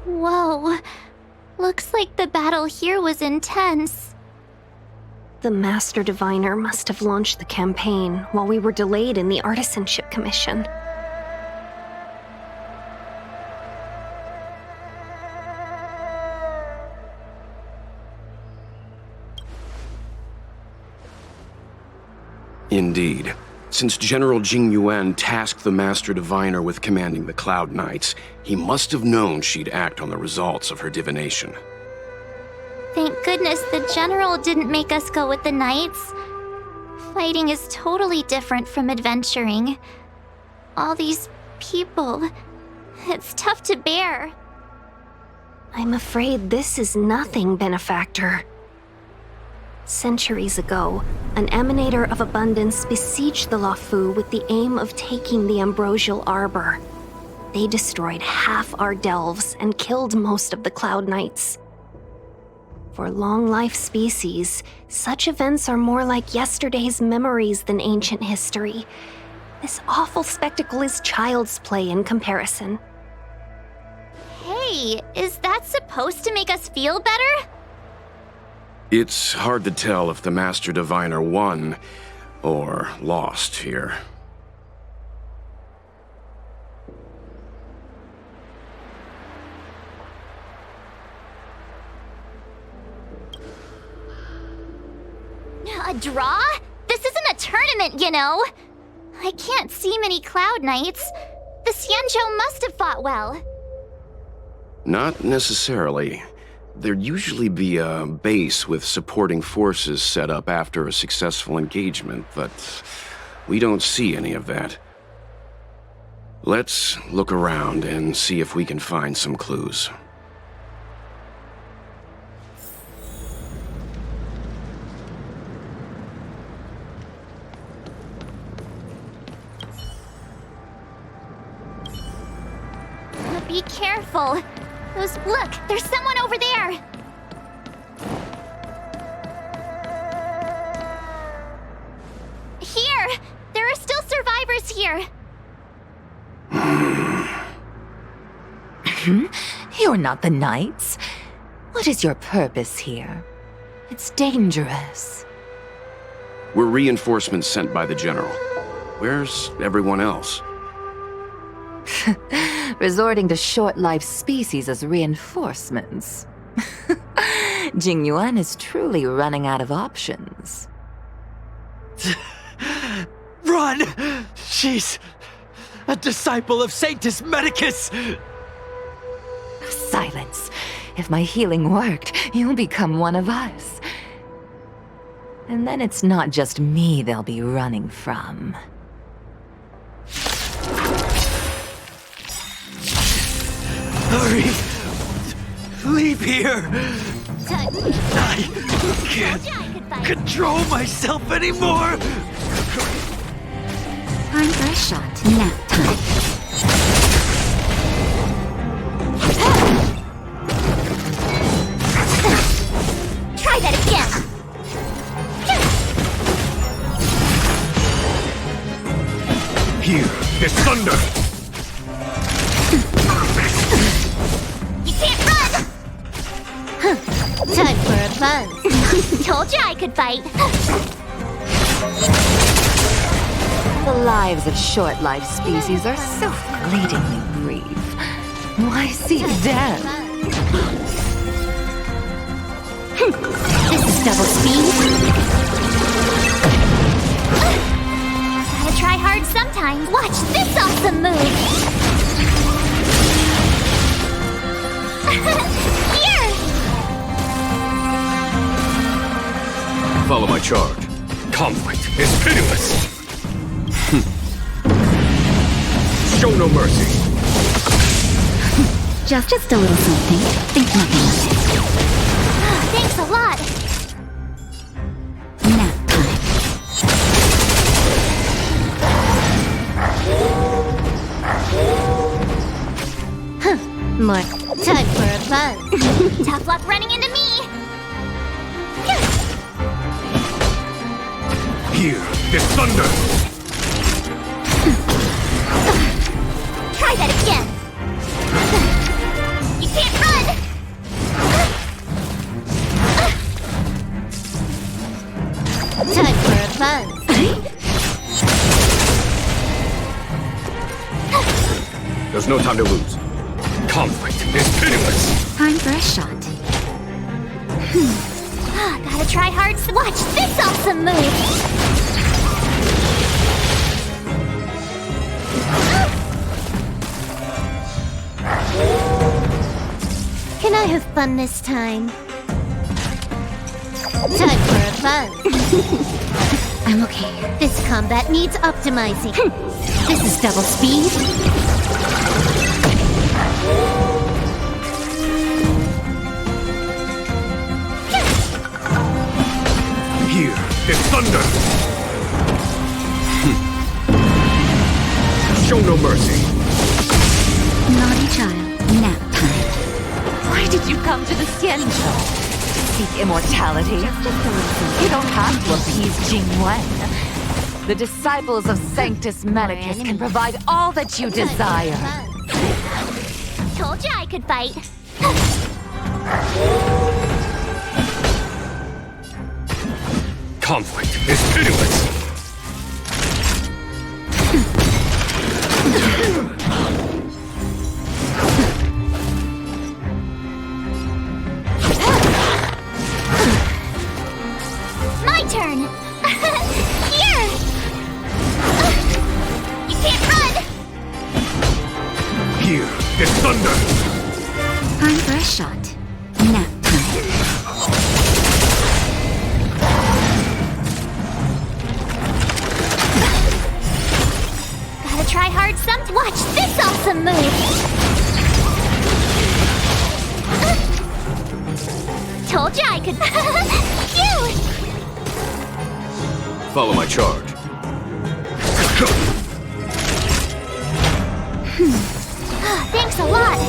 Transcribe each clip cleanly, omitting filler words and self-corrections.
Whoa. Looks like the battle here was intense. The Master Diviner must have launched the campaign while we were delayed in the Artisanship Commission. Indeed. Since General Jing Yuan tasked the Master Diviner with commanding the Cloud Knights, he must have known she'd act on the results of her divination. Thank goodness the General didn't make us go with the Knights. Fighting is totally different from adventuring. All these people... it's tough to bear. I'm afraid this is nothing, Benefactor. Centuries ago, an Emanator of Abundance besieged the Luofu with the aim of taking the Ambrosial Arbor. They destroyed half our delves and killed most of the Cloud Knights. For long-life species, such events are more like yesterday's memories than ancient history. This awful spectacle is child's play in comparison. Hey, is that supposed to make us feel better? It's hard to tell if the Master Diviner won or lost here. A draw? This isn't a tournament, you know. I can't see many Cloud Knights. The Xianzhou must have fought well. Not necessarily. There'd usually be a base with supporting forces set up after a successful engagement, but we don't see any of that. Let's look around and see if we can find some clues. Be careful. Look, there's someone over there. Here! There are still survivors here. You're not the Knights. What is your purpose here? It's dangerous. We're reinforcements sent by the General. Where's everyone else? Resorting to short-lived species as reinforcements. Jing Yuan is truly running out of options. Run! She's a disciple of Sanctus Medicus! Silence. If my healing worked, you'll become one of us. And then it's not just me they'll be running from. Hurry! Leave here! I can't control myself anymore! Time for a shot. Nap time. Try that again. Here, there's thunder! Time for a buzz. Told you I could fight. The lives of short-lived species are so fleetingly brief. Why seek death? This is double speed. Gotta try hard sometimes. Watch this awesome move. Here! Follow my charge. Conflict is pitiless! Show no mercy! Just a little something. Think nothing of it. Thanks a lot. Nap time. More. Time for a buzz. Tough luck running into me. Here, there's thunder! Try that again. There's no time to lose. Conflict is pitiless. Time for a shot. Gotta try hard. Watch this awesome move! Can I have fun this time? Time for a fun. I'm okay. This combat needs optimizing. This is double speed. Here is thunder. Show no mercy. Naughty child, nap time. Why did you come to the Xianzhou? Seek immortality? You don't have to appease Jingwen. The disciples of Sanctus Medicus can provide all that you desire. Told you I could fight. Conflict is pitiless. My turn! Here! You can't run! Here is thunder. Time for a shot. Nap time. Gotta try hard some. Watch this awesome move! Told you I could. Phew! Follow my charge. Thanks a lot.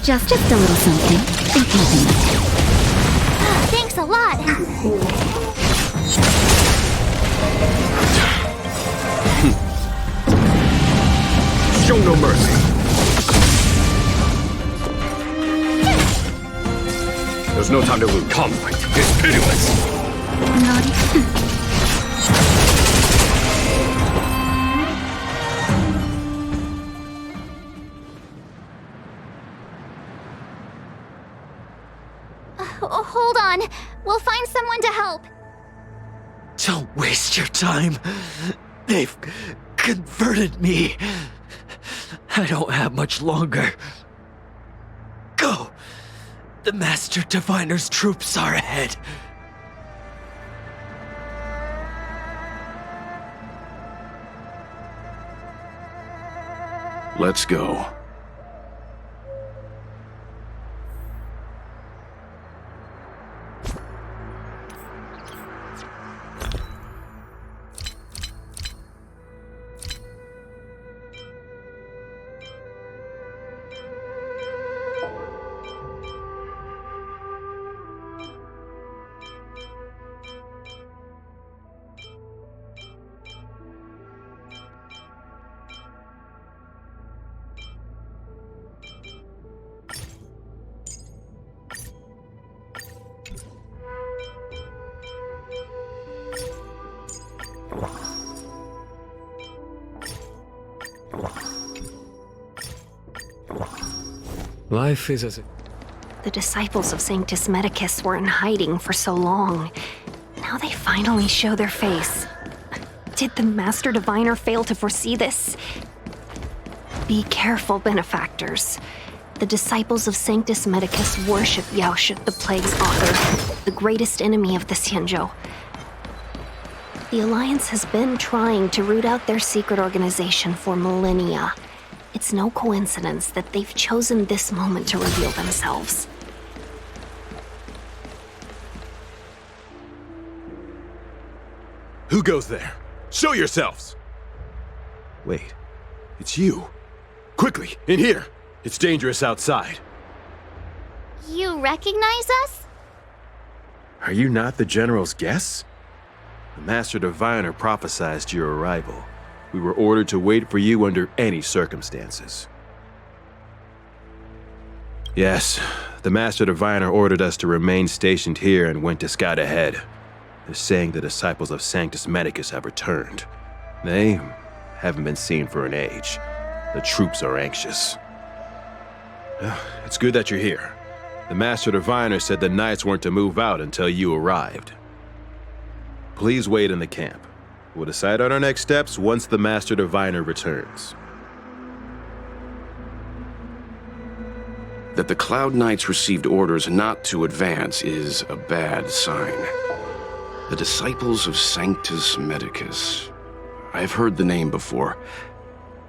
Just a little something. Think nothing of it. Thanks a lot. Show no mercy. There's no time to lose. Conflict is pitiless. Naughty. Hold on. We'll find someone to help. Don't waste your time. They've converted me. I don't have much longer. Go! The Master Diviner's troops are ahead. Let's go. Life is as it. The disciples of Sanctus Medicus were in hiding for so long. Now they finally show their face. Did the Master Diviner fail to foresee this? Be careful, benefactors. The disciples of Sanctus Medicus worship Yaoshut, the Plague's author, the greatest enemy of the Xianzhou. The Alliance has been trying to root out their secret organization for millennia. It's no coincidence that they've chosen this moment to reveal themselves. Who goes there? Show yourselves! Wait, it's you. Quickly, in here! It's dangerous outside. You recognize us? Are you not the General's guests? The Master Diviner prophesied your arrival. We were ordered to wait for you under any circumstances. Yes, the Master Diviner ordered us to remain stationed here and went to scout ahead. They're saying the disciples of Sanctus Medicus have returned. They haven't been seen for an age. The troops are anxious. It's good that you're here. The Master Diviner said the Knights weren't to move out until you arrived. Please wait in the camp. We'll decide on our next steps once the Master Diviner returns. That the Cloud Knights received orders not to advance is a bad sign. The Disciples of Sanctus Medicus. I've heard the name before.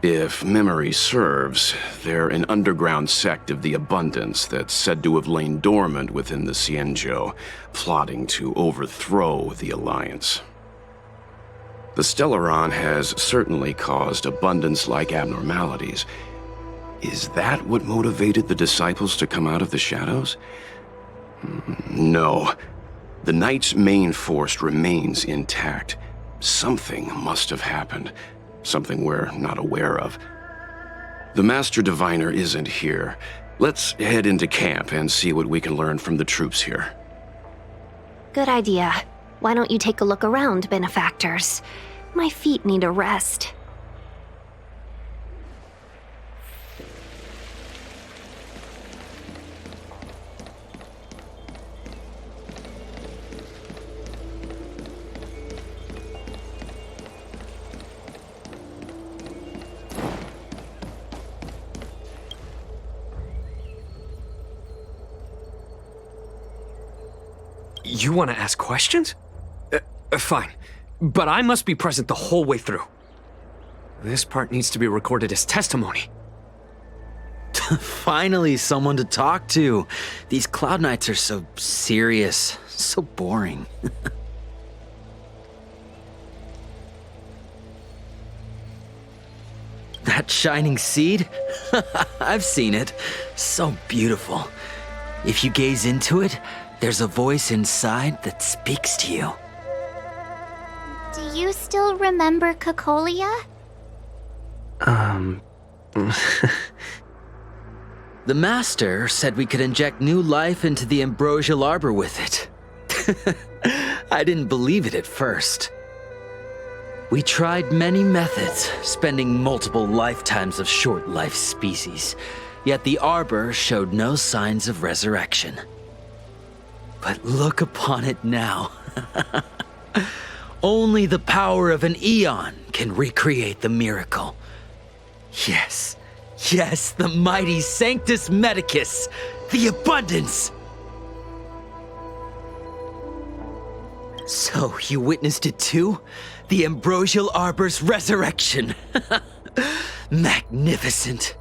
If memory serves, they're an underground sect of the Abundance that's said to have lain dormant within the Xianzhou, plotting to overthrow the Alliance. The Stellaron has certainly caused Abundance-like abnormalities. Is that what motivated the Disciples to come out of the shadows? No. The Knight's main force remains intact. Something must have happened. Something we're not aware of. The Master Diviner isn't here. Let's head into camp and see what we can learn from the troops here. Good idea. Why don't you take a look around, benefactors? My feet need a rest. You want to ask questions? Fine. But I must be present the whole way through. This part needs to be recorded as testimony. Finally, someone to talk to. These Cloud Knights are so serious, so boring. That shining seed? I've seen it. So beautiful. If you gaze into it, there's a voice inside that speaks to you. Do you still remember Cocolia? The Master said we could inject new life into the ambrosial arbor with it. I didn't believe it at first. We tried many methods, spending multiple lifetimes of short-life species, yet the arbor showed no signs of resurrection. But look upon it now. Only the power of an eon can recreate the miracle. Yes, yes, the mighty Sanctus Medicus, the Abundance. So you witnessed it too? The ambrosial arbor's resurrection. Magnificent.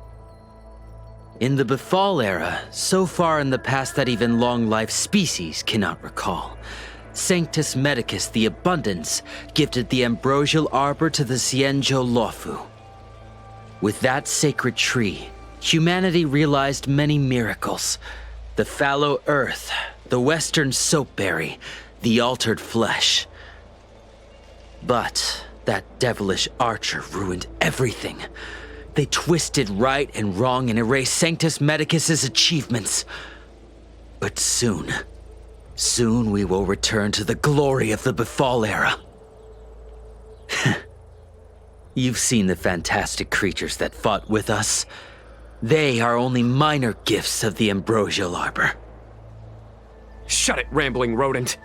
In the Befall era, so far in the past that even long-life species cannot recall, Sanctus Medicus the Abundance gifted the ambrosial arbor to the Xianzhou Luofu. With that sacred tree, humanity realized many miracles. The fallow earth, the western soapberry, the altered flesh. But that devilish archer ruined everything. They twisted right and wrong and erased Sanctus Medicus's achievements. But soon we will return to the glory of the Befall era. You've seen the fantastic creatures that fought with us. They are only minor gifts of the ambrosial arbor. Shut it, rambling rodent.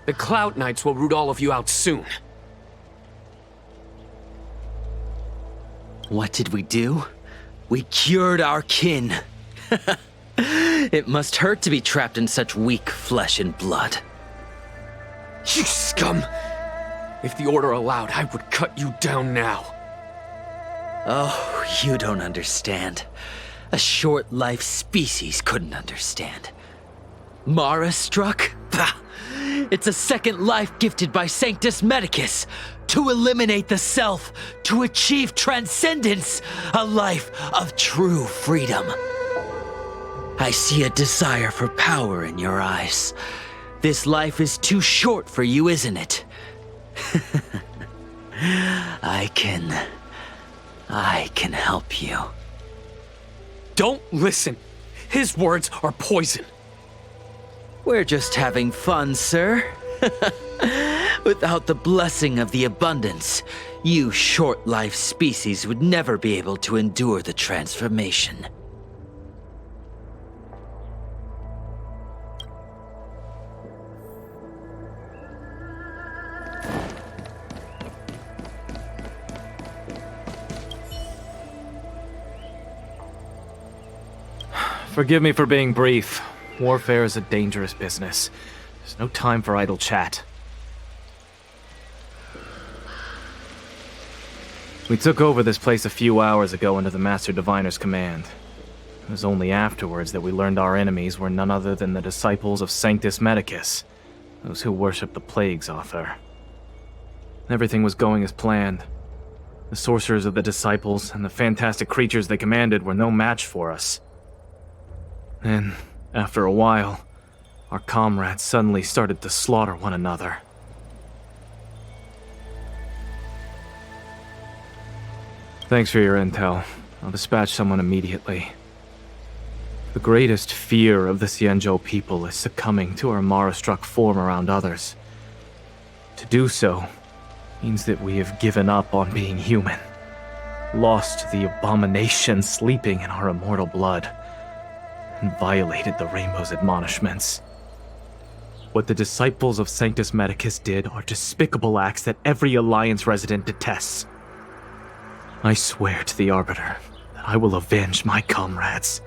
The Cloud Knights will root all of you out soon. What did we do? We cured our kin. It must hurt to be trapped in such weak flesh and blood. You scum! If the order allowed, I would cut you down now. Oh, you don't understand. A short-life species couldn't understand. Mara struck? Bah! It's a second life gifted by Sanctus Medicus. To eliminate the self, to achieve transcendence, a life of true freedom. I see a desire for power in your eyes. This life is too short for you, isn't it? I can help you. Don't listen. His words are poison. We're just having fun, sir. Without the blessing of the abundance, you short-life species would never be able to endure the transformation. Forgive me for being brief. Warfare is a dangerous business. There's no time for idle chat. We took over this place a few hours ago under the Master Diviner's command. It was only afterwards that we learned our enemies were none other than the disciples of Sanctus Medicus, those who worship the Plague's author. Everything was going as planned. The sorcerers of the disciples and the fantastic creatures they commanded were no match for us. Then, after a while, our comrades suddenly started to slaughter one another. Thanks for your intel. I'll dispatch someone immediately. The greatest fear of the Xianzhou people is succumbing to our Mara-struck form around others. To do so means that we have given up on being human, lost the abomination sleeping in our immortal blood, and violated the Rainbow's admonishments. What the disciples of Sanctus Medicus did are despicable acts that every Alliance resident detests. I swear to the Arbiter that I will avenge my comrades.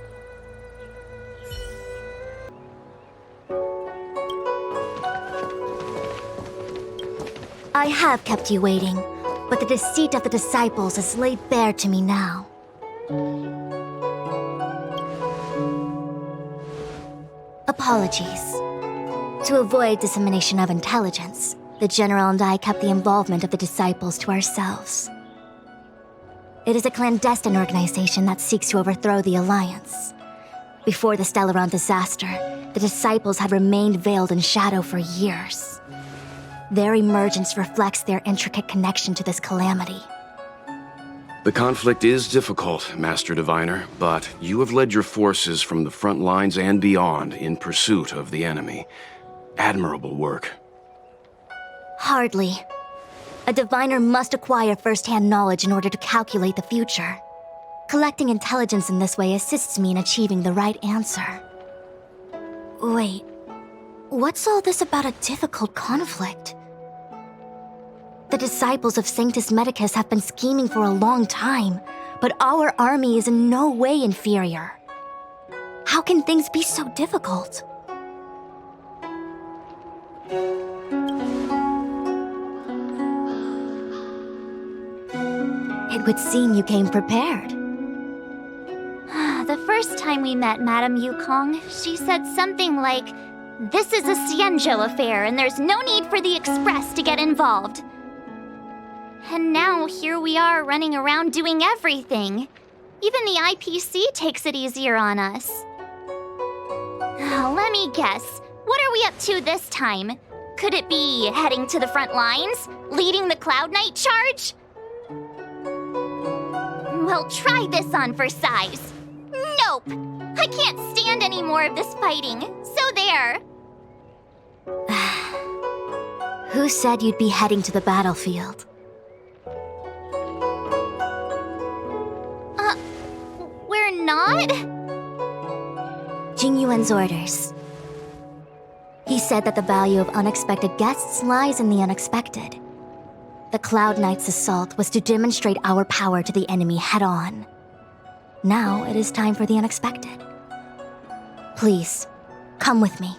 I have kept you waiting, but the deceit of the disciples is laid bare to me now. Apologies. To avoid dissemination of intelligence, the General and I kept the involvement of the disciples to ourselves. It is a clandestine organization that seeks to overthrow the Alliance. Before the Stellaron disaster, the disciples had remained veiled in shadow for years. Their emergence reflects their intricate connection to this calamity. The conflict is difficult, Master Diviner, but you have led your forces from the front lines and beyond in pursuit of the enemy. Admirable work. Hardly. A diviner must acquire first-hand knowledge in order to calculate the future. Collecting intelligence in this way assists me in achieving the right answer. Wait, what's all this about a difficult conflict? The disciples of Sanctus Medicus have been scheming for a long time, but our army is in no way inferior. How can things be so difficult? It would seem you came prepared. The first time we met Madame Yukong, she said something like, "This is a Xianzhou affair and there's no need for the Express to get involved." And now here we are running around doing everything. Even the IPC takes it easier on us. Let me guess, what are we up to this time? Could it be heading to the front lines? Leading the Cloud Knight charge? Well, try this on for size. Nope! I can't stand any more of this fighting, so there. Who said you'd be heading to the battlefield? We're not? Jing Yuan's orders. He said that the value of unexpected guests lies in the unexpected. The Cloud Knight's assault was to demonstrate our power to the enemy head-on. Now it is time for the unexpected. Please, come with me.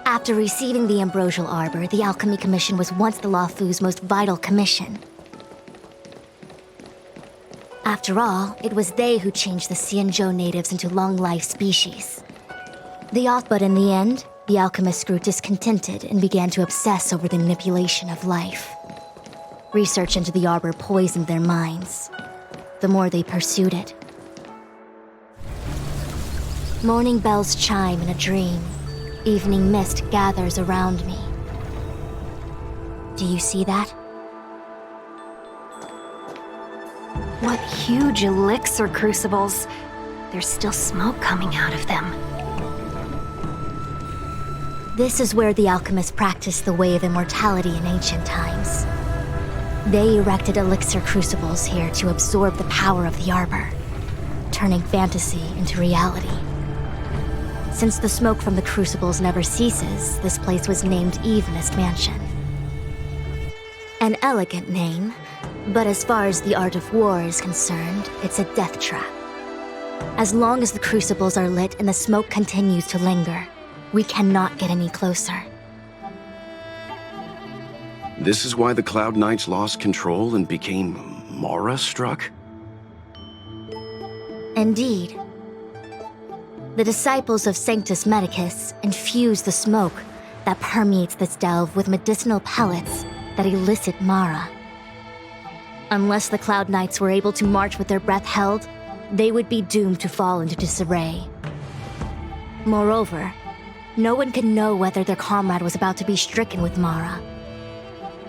After receiving the Ambrosial Arbor, the Alchemy Commission was once the Luofu's most vital commission. After all, it was they who changed the Xianzhou natives into long-life species. But in the end, the alchemists grew discontented and began to obsess over the manipulation of life. Research into the Arbor poisoned their minds. The more they pursued it. Morning bells chime in a dream. Evening mist gathers around me. Do you see that? What huge elixir crucibles. there's still smoke coming out of them. This is where the alchemists practiced the way of immortality in ancient times. They erected elixir crucibles here to absorb the power of the arbor, turning fantasy into reality. Since the smoke from the crucibles never ceases, this place was named Evenest Mansion. An elegant name, but as far as the art of war is concerned, it's a death trap. As long as the crucibles are lit and the smoke continues to linger, we cannot get any closer. This is why the Cloud Knights lost control and became Mara-struck? Indeed. The disciples of Sanctus Medicus infuse the smoke that permeates this delve with medicinal pellets that elicit Mara. Unless the Cloud Knights were able to march with their breath held, they would be doomed to fall into disarray. Moreover, no one can know whether their comrade was about to be stricken with Mara.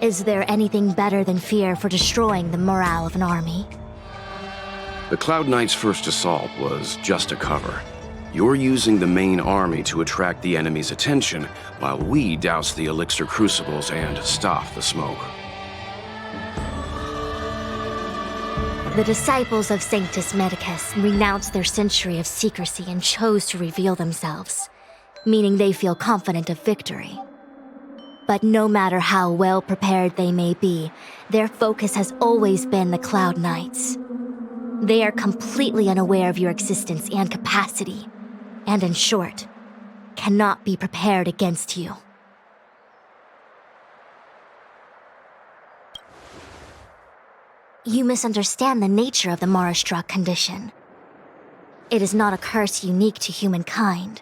Is there anything better than fear for destroying the morale of an army? The Cloud Knights' first assault was just a cover. You're using the main army to attract the enemy's attention, while we douse the elixir crucibles and stop the smoke. The disciples of Sanctus Medicus renounced their century of secrecy and chose to reveal themselves, meaning they feel confident of victory. But no matter how well prepared they may be, their focus has always been the Cloud Knights. They are completely unaware of your existence and capacity, and in short, cannot be prepared against you. You misunderstand the nature of the Mara-struck condition. It is not a curse unique to humankind.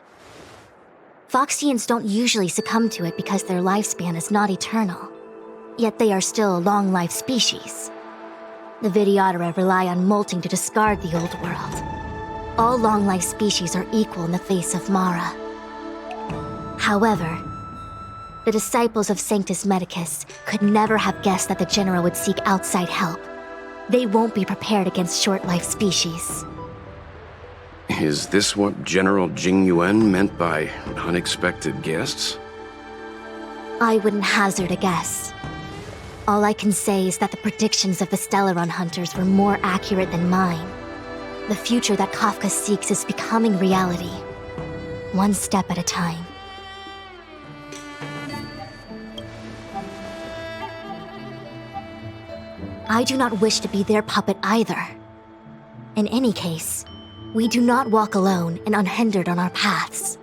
Phoxians don't usually succumb to it because their lifespan is not eternal. Yet they are still a long-life species. The Vidyadhara rely on molting to discard the old world. All long-life species are equal in the face of Mara. However, the disciples of Sanctus Medicus could never have guessed that the General would seek outside help. They won't be prepared against short-life species. Is this what General Jing Yuan meant by unexpected guests? I wouldn't hazard a guess. All I can say is that the predictions of the Stellaron hunters were more accurate than mine. The future that Kafka seeks is becoming reality, one step at a time. I do not wish to be their puppet either. In any case, we do not walk alone and unhindered on our paths.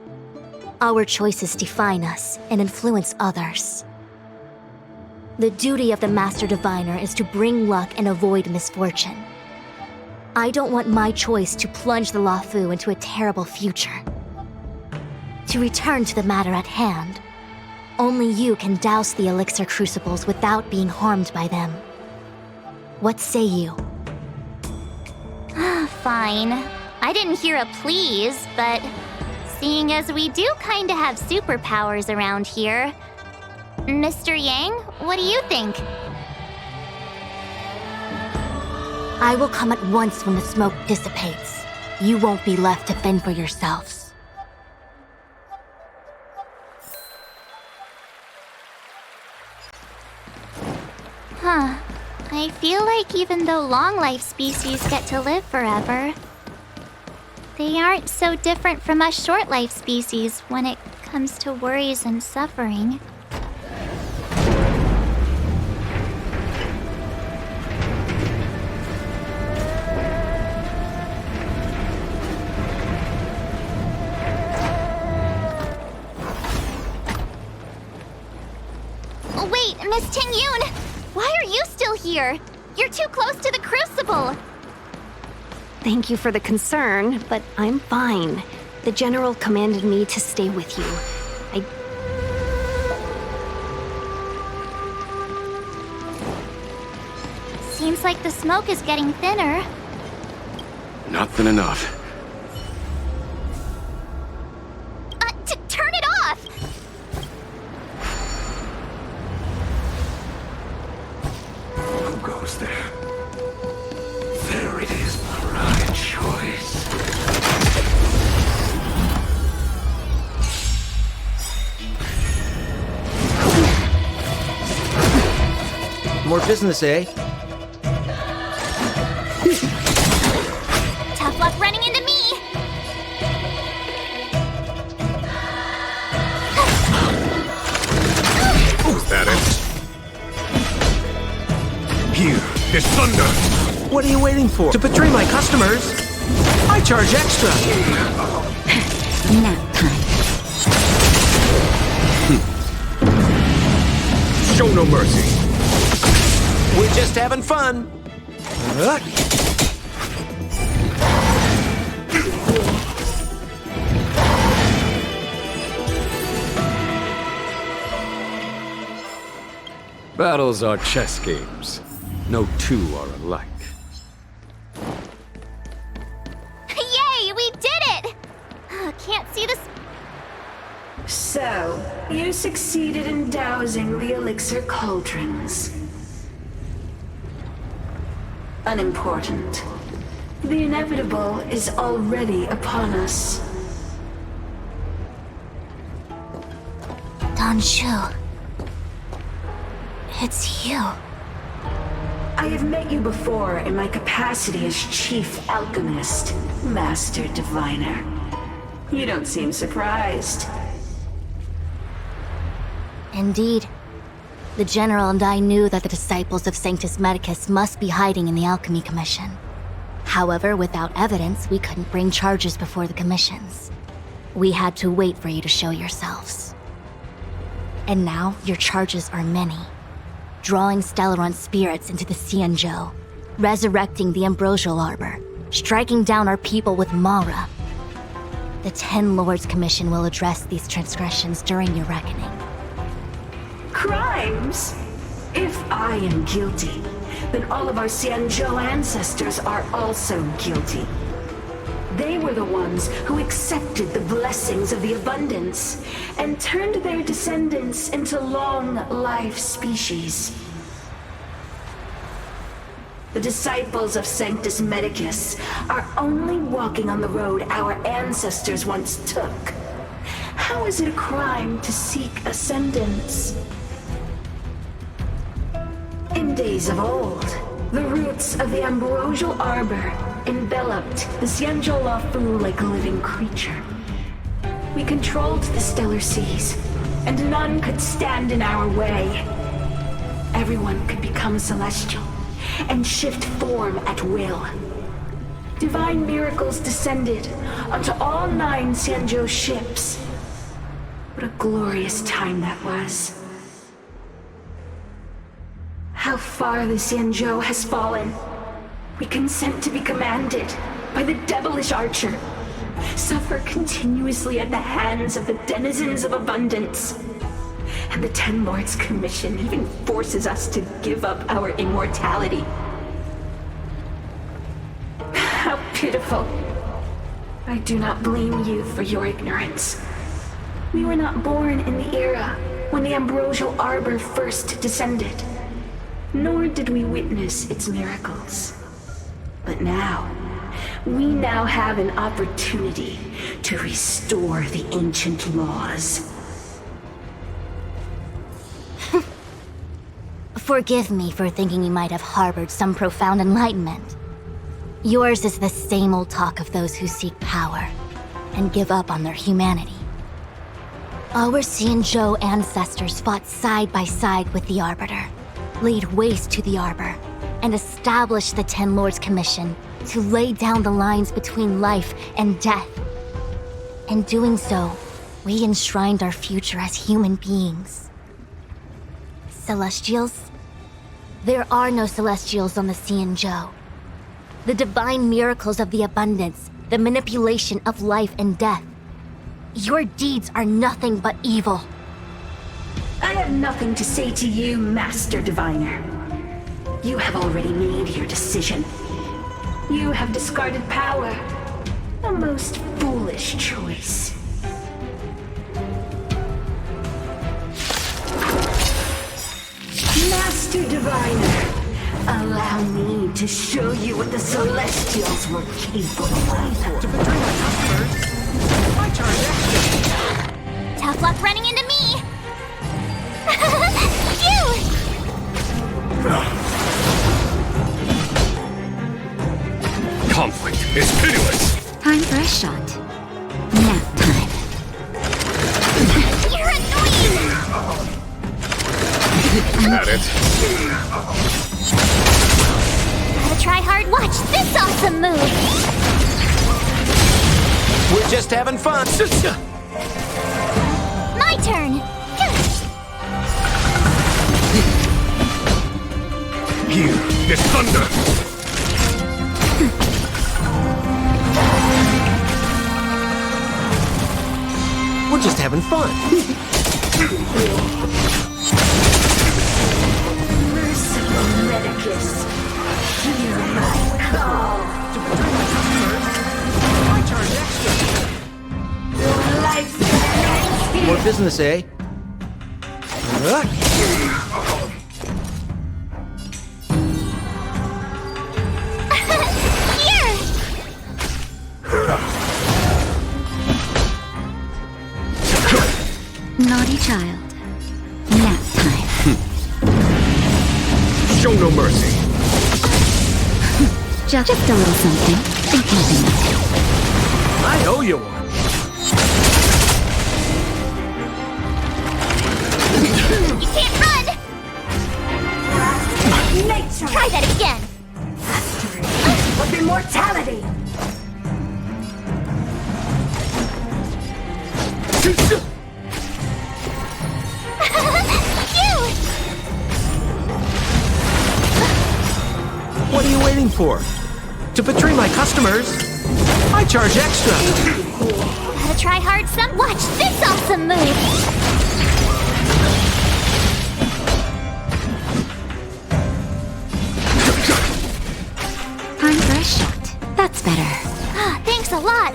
Our choices define us and influence others. The duty of the Master Diviner is to bring luck and avoid misfortune. I don't want my choice to plunge the Luofu into a terrible future. To return to the matter at hand, only you can douse the elixir crucibles without being harmed by them. What say you? Fine. I didn't hear a please, but seeing as we do kinda have superpowers around here, Mr. Yang, what do you think? I will come at once when the smoke dissipates. You won't be left to fend for yourselves. Huh. I feel like even though long-life species get to live forever, they aren't so different from us short-life species when it comes to worries and suffering. Wait, Miss Ting-Yun! Why are you still here? You're too close to the crucible! Thank you for the concern, but I'm fine. The General commanded me to stay with you. Seems like the smoke is getting thinner. Not thin enough. Turn it off! Who goes there? There it is, my right choice. More business, eh? Tough luck running into me! Is that it? Here is thunder! What are you waiting for? To betray my customers? I charge extra! Nap time. Show no mercy! We're just having fun! Battles are chess games. No two are alike. Yay, we did it! Can't see this. So, you succeeded in dousing the elixir cauldrons. Unimportant. The inevitable is already upon us. Danshu. It's you. I have met you before in my capacity as Chief Alchemist, Master Diviner. You don't seem surprised. Indeed. The General and I knew that the disciples of Sanctus Medicus must be hiding in the Alchemy Commission. However, without evidence, we couldn't bring charges before the commissions. We had to wait for you to show yourselves. And now, your charges are many. Drawing Stellaron spirits into the Xianzhou, resurrecting the Ambrosial Arbor, striking down our people with Mara. The Ten Lords Commission will address these transgressions during your reckoning. Crimes? If I am guilty, then all of our Xianzhou ancestors are also guilty. They were the ones who accepted the blessings of the abundance and turned their descendants into long-life species. The disciples of Sanctus Medicus are only walking on the road our ancestors once took. How is it a crime to seek ascendance? In days of old, the roots of the Ambrosial Arbor enveloped the Xianzhou Luofu like a living creature. We controlled the stellar seas, and none could stand in our way. Everyone could become celestial and shift form at will. Divine miracles descended onto all 9 Xianzhou ships. What a glorious time that was. How far the Xianzhou has fallen. We consent to be commanded by the devilish archer. Suffer continuously at the hands of the denizens of abundance. And the Ten Lords Commission even forces us to give up our immortality. How pitiful. I do not blame you for your ignorance. We were not born in the era when the Ambrosial Arbor first descended. Nor did we witness its miracles. But now, we now have an opportunity to restore the ancient laws. Forgive me for thinking you might have harbored some profound enlightenment. Yours is the same old talk of those who seek power and give up on their humanity. Our Xianzhou ancestors fought side by side with the Arbiter, laid waste to the Arbor, and established the Ten Lords Commission to lay down the lines between life and death. In doing so, we enshrined our future as human beings. Celestials? There are no Celestials on the Xianzhou. The divine miracles of the abundance, the manipulation of life and death. Your deeds are nothing but evil. I have nothing to say to you, Master Diviner. You have already made your decision. You have discarded power. A most foolish choice. Master Diviner, allow me to show you what the Celestials were capable of. To betray my customers, I charge extra. Tough luck running into me! Phew! Got it. Gotta try hard. Watch this awesome move. We're just having fun. My turn. Here, this thunder. We're just having fun. Merciful Medicus, hear my call. I charge extra. Your life's here. More business, eh? Here. Naughty child. Nap time. Show no mercy. Just a little something. Think nothing of it. I owe you one. You can't run. Nature Try that again. of immortality. What are you waiting for? To betray my customers, I charge extra. Gotta try hard some. Watch this awesome move. Time for a shot. That's better. Ah, thanks a lot.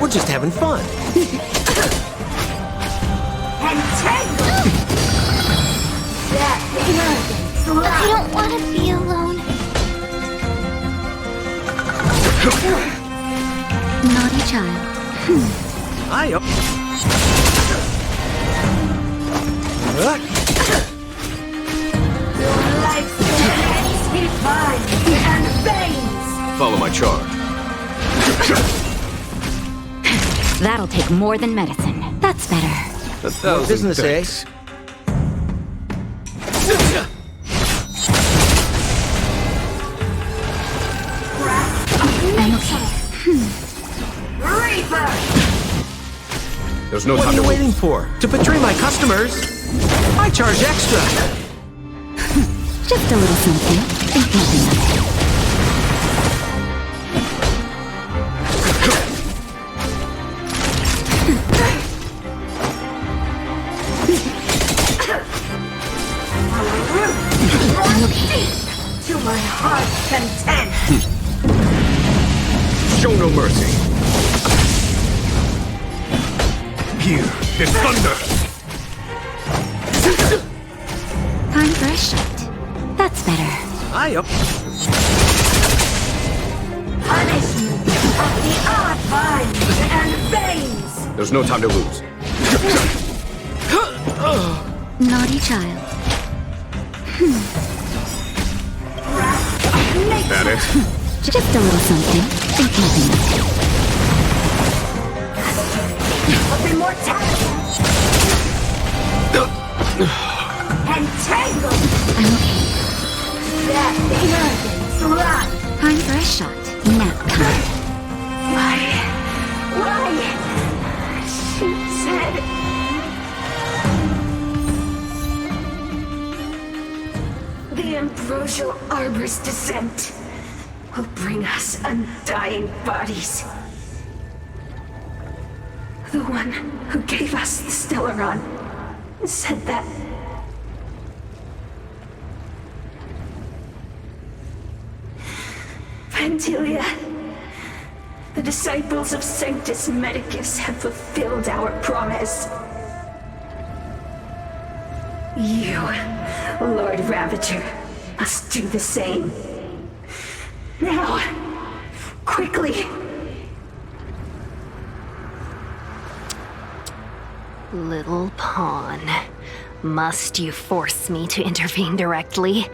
We're just having fun. Entangle! That I don't want to be alone. Naughty child. I owe. Your life's divine and veins! Follow my charge. That'll take more than medicine. That's better. More business, eh? Reaper! There's no What time are you to wait. waiting for? To betray my customers, I charge extra. Just a little something. Think nothing of it. To my heart's content! Show no mercy. Here, this thunder. Time for a shot. That's better. I owe. Punishment of the odd vines and veins! There's no time to lose. Naughty child. Got it. Just a little something. Think nothing of it. Of immortality! Entangle! I'm okay. That arrogance rot! Time for a shot. Nap time. Why? She said... The ambrosial arbor's descent will bring us undying bodies. The one who gave us the Stellaron said that. Phantylia, the disciples of Sanctus Medicus have fulfilled our promise. You, Lord Ravager, must do the same. Now, quickly. Little pawn. Must you force me to intervene directly?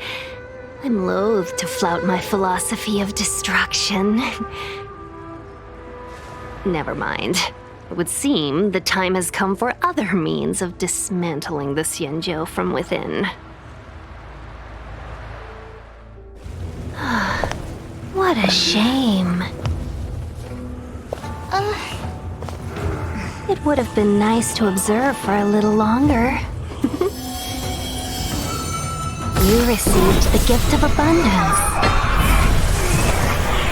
I'm loath to flout my philosophy of destruction. Never mind. It would seem the time has come for other means of dismantling the Xianzhou from within. What a shame. It would have been nice to observe for a little longer. You received the gift of abundance.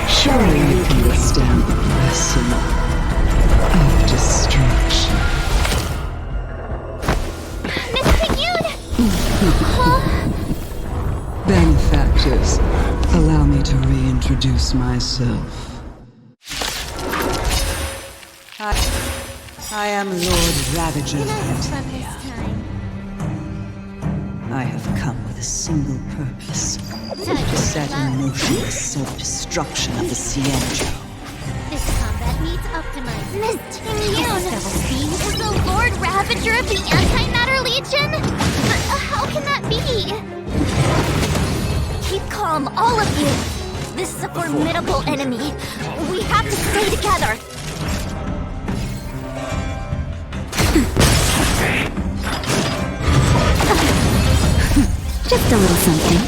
Surely you can withstand the lesson of destruction. Miss Pingyun! Benefactors, allow me to reintroduce myself. I am Lord Ravager of PHANTYLIA. I have come with a single purpose. To set in motion the self-destruction of the Xianzhou. This combat needs optimizing. Miss Pingyun! Is the Lord Ravager of the Antimatter Legion? But how can that be? Keep calm, all of you! This is a formidable enemy. We have to stay together. Just a little something.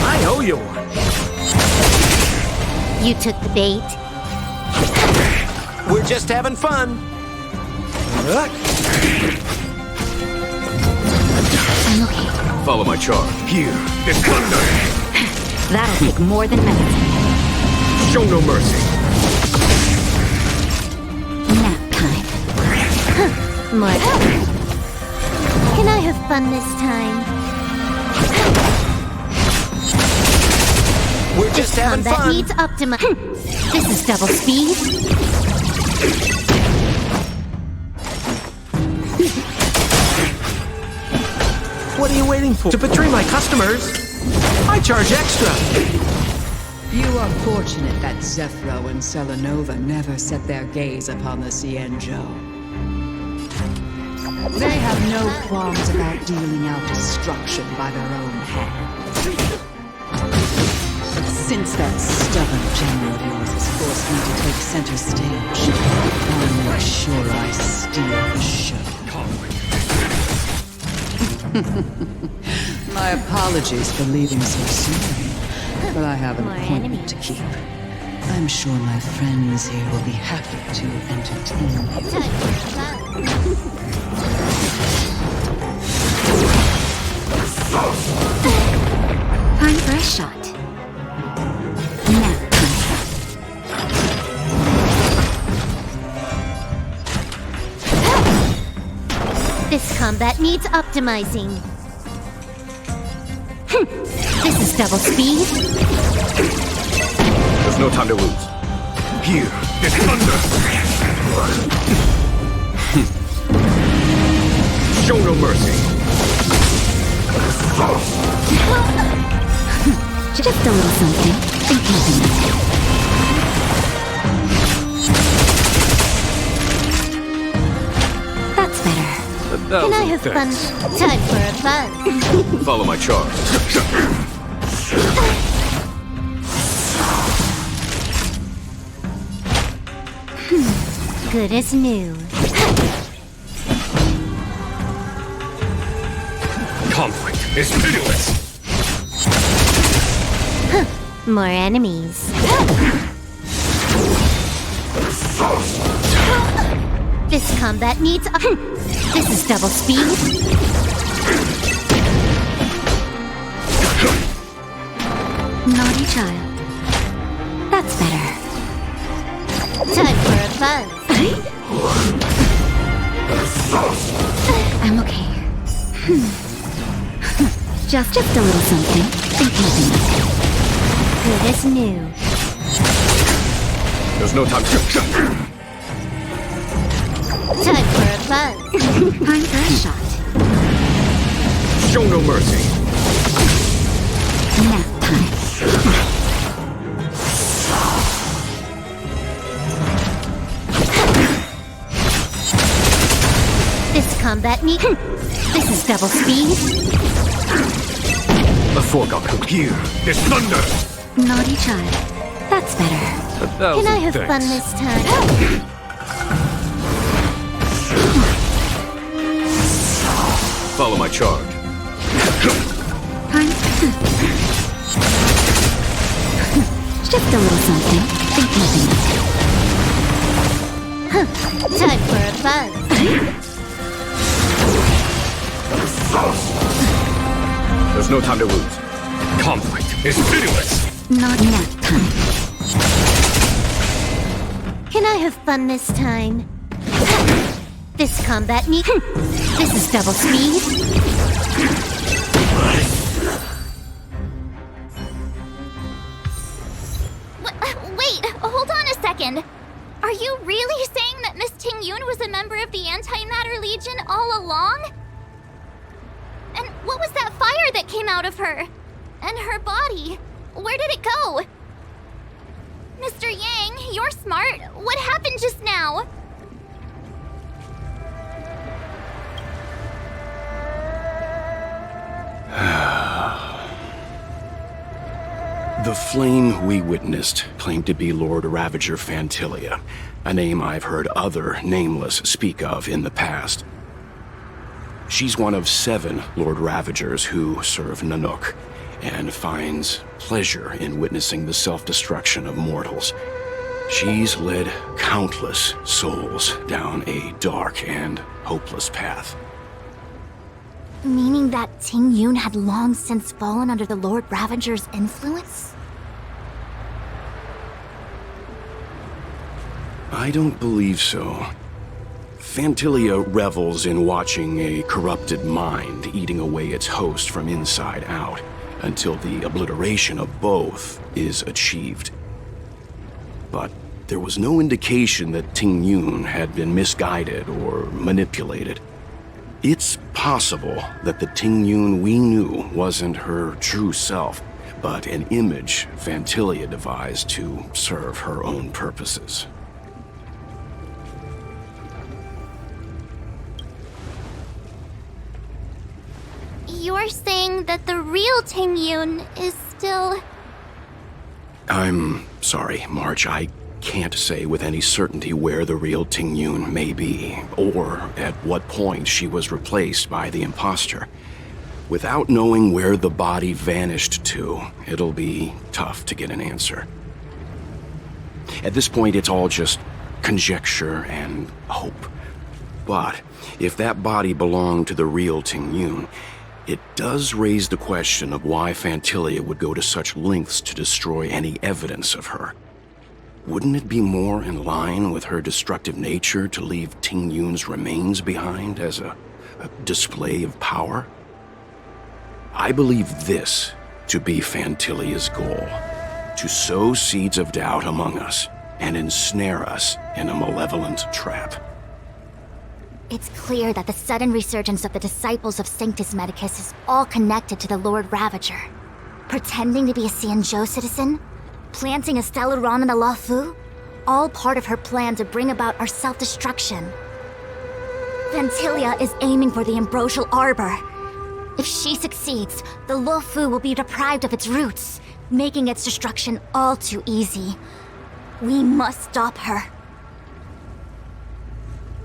I owe you one. You took the bait. We're just having fun. I'm okay. Follow my charge. Here, this thunder! That'll take more than minutes. Show no mercy. Nap time. More. Can I have fun this time? We're just having Combat fun. needs optimize. This is double speed. What are you waiting for? To betray my customers? I charge extra. You are fortunate that Zephyro and Selenova never set their gaze upon the Xianzhou. They have no qualms about dealing out destruction by their own hand. But since that stubborn general of yours has forced me to take center stage, I'll make sure I steal the show. My apologies for leaving so soon, but I have an appointment to keep. I'm sure my friends here will be happy to entertain you. Time for a shot. Nap time. This combat needs optimizing. This is double speed. There's no time to lose. Here, this thunder! Show no mercy. Just a little something. That's better. Can I have fun? Time for a fun. Follow my charge. Good as new. Conflict is pitiless. More enemies. This combat needs This is double speed. Naughty child. That's better. Time for a fun. I'm okay. Just a little something. Good as new. There's no time to... Time for a fun. Time for a shot. Show no mercy. Nap time. This combat needs This is double speed. The fork I'll cook here. This thunder! Naughty child. That's better. Can I have fun this time? Follow my charge. Just a little something. Think nothing of it. Time for a buzz. There's no time to lose. Conflict is pitiless! Not enough time. Can I have fun this time? This combat needs... This is double speed. Wait, hold on a second. Are you really saying that Miss Ting-Yun was a member of the Antimatter Legion all along? And what was that fire that came out of her? And her body? Where did it go? Mr. Yang, you're smart. What happened just now? The flame we witnessed claimed to be Lord Ravager Phantylia, a name I've heard other Nameless speak of in the past. She's one of 7 Lord Ravagers who serve Nanook, and finds pleasure in witnessing the self-destruction of mortals. She's led countless souls down a dark and hopeless path. Meaning that Ting-Yun had long since fallen under the Lord Ravager's influence? I don't believe so. Phantylia revels in watching a corrupted mind eating away its host from inside out, until the obliteration of both is achieved. But there was no indication that Ting-Yun had been misguided or manipulated. It's possible that the Ting-Yun we knew wasn't her true self, but an image Phantylia devised to serve her own purposes. You're saying that the real Ting-Yun is still... I'm sorry, March. I can't say with any certainty where the real Ting-Yun may be, or at what point she was replaced by the imposter. Without knowing where the body vanished to, it'll be tough to get an answer. At this point, it's all just conjecture and hope. But if that body belonged to the real Ting-Yun, it does raise the question of why Phantylia would go to such lengths to destroy any evidence of her. Wouldn't it be more in line with her destructive nature to leave Ting-Yun's remains behind as a display of power? I believe this to be Phantylia's goal: to sow seeds of doubt among us and ensnare us in a malevolent trap. It's clear that the sudden resurgence of the disciples of Sanctus Medicus is all connected to the Lord Ravager. Pretending to be a Xianzhou citizen, planting a Stellaron in the Luofu, all part of her plan to bring about our self-destruction. Phantylia is aiming for the Ambrosial Arbor. If she succeeds, the Luofu will be deprived of its roots, making its destruction all too easy. We must stop her.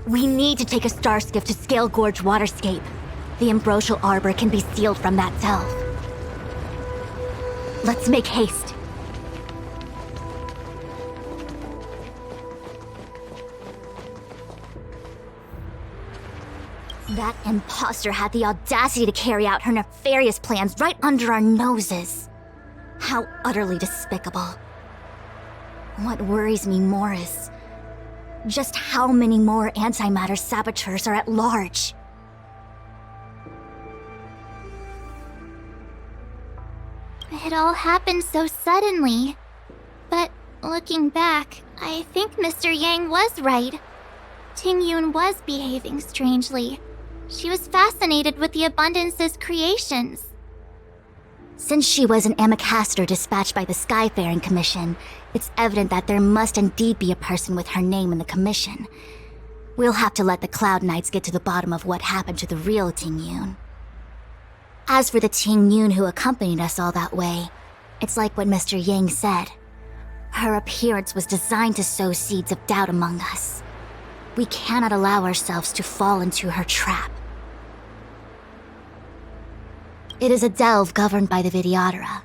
We need to take a star skiff to Scale Gorge Waterscape. The Ambrosial Arbor can be sealed from that delve. Let's make haste. That imposter had the audacity to carry out her nefarious plans right under our noses. How utterly despicable. What worries me more is just how many more antimatter saboteurs are at large. It all happened so suddenly. But looking back, I think Mr. Yang was right. Ting-Yun was behaving strangely. She was fascinated with the Abundance's creations. Since she was an Amicastor dispatched by the Skyfaring Commission, it's evident that there must indeed be a person with her name in the commission. We'll have to let the Cloud Knights get to the bottom of what happened to the real Ting-Yun. As for the Ting-Yun who accompanied us all that way, it's like what Mr. Yang said. Her appearance was designed to sow seeds of doubt among us. We cannot allow ourselves to fall into her trap. It is a delve governed by the Vidyadhara,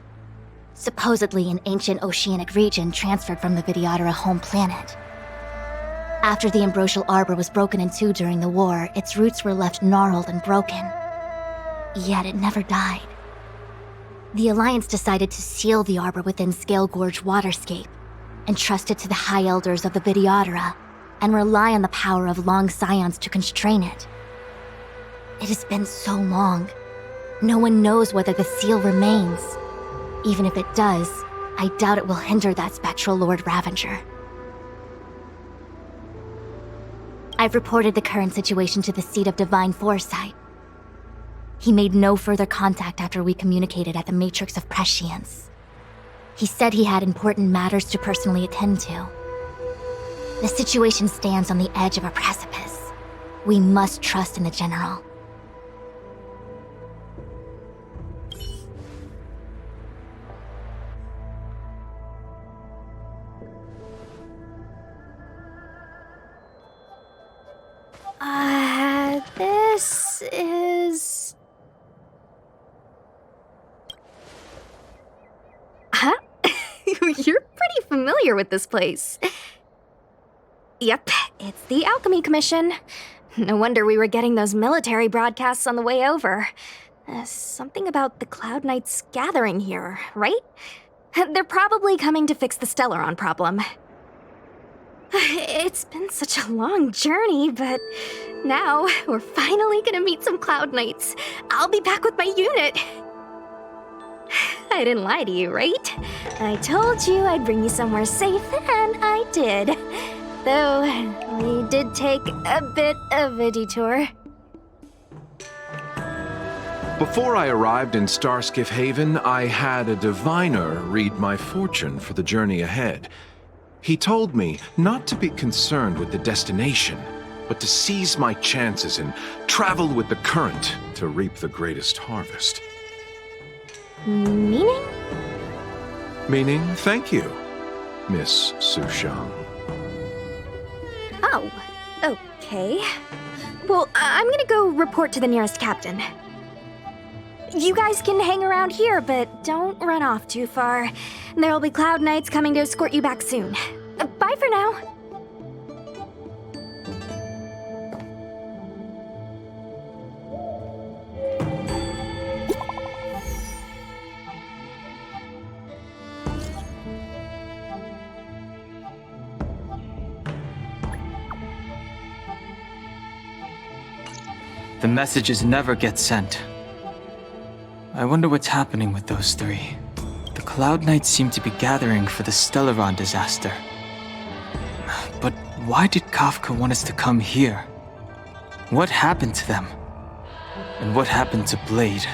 supposedly an ancient oceanic region transferred from the Vidyadhara home planet. After the Ambrosial Arbor was broken in two during the war, its roots were left gnarled and broken. Yet it never died. The Alliance decided to seal the arbor within Scale Gorge waterscape, entrust it to the High Elders of the Vidyadhara, and rely on the power of long scions to constrain it. It has been so long. No one knows whether the seal remains. Even if it does, I doubt it will hinder that spectral Lord Ravenger. I've reported the current situation to the Seat of Divine Foresight. He made no further contact after we communicated at the Matrix of Prescience. He said he had important matters to personally attend to. The situation stands on the edge of a precipice. We must trust in the General. This is... Huh? You're pretty familiar with this place. Yep, it's the Alchemy Commission. No wonder we were getting those military broadcasts on the way over. Something about the Cloud Knights gathering here, right? They're probably coming to fix the Stellaron problem. It's been such a long journey, but now we're finally gonna meet some Cloud Knights. I'll be back with my unit. I didn't lie to you, right? I told you I'd bring you somewhere safe, and I did. Though, we did take a bit of a detour. Before I arrived in Starskiff Haven, I had a diviner read my fortune for the journey ahead. He told me not to be concerned with the destination, but to seize my chances and travel with the current to reap the greatest harvest. Meaning? Meaning, thank you, Miss Sushang. Oh, okay. Well, I'm gonna go report to the nearest captain. You guys can hang around here, but don't run off too far. There'll be Cloud Knights coming to escort you back soon. Bye for now. The messages never get sent. I wonder what's happening with those three. The Cloud Knights seem to be gathering for the Stellaron disaster. But why did Kafka want us to come here? What happened to them? And what happened to Blade?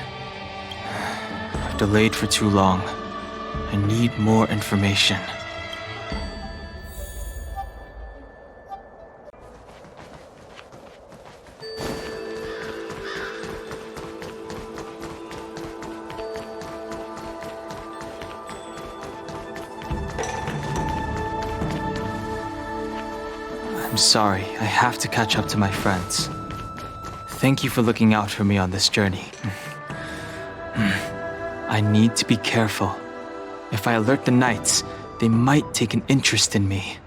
I've delayed for too long. I need more information. I'm sorry, I have to catch up to my friends. Thank you for looking out for me on this journey. I need to be careful. If I alert the Knights, they might take an interest in me.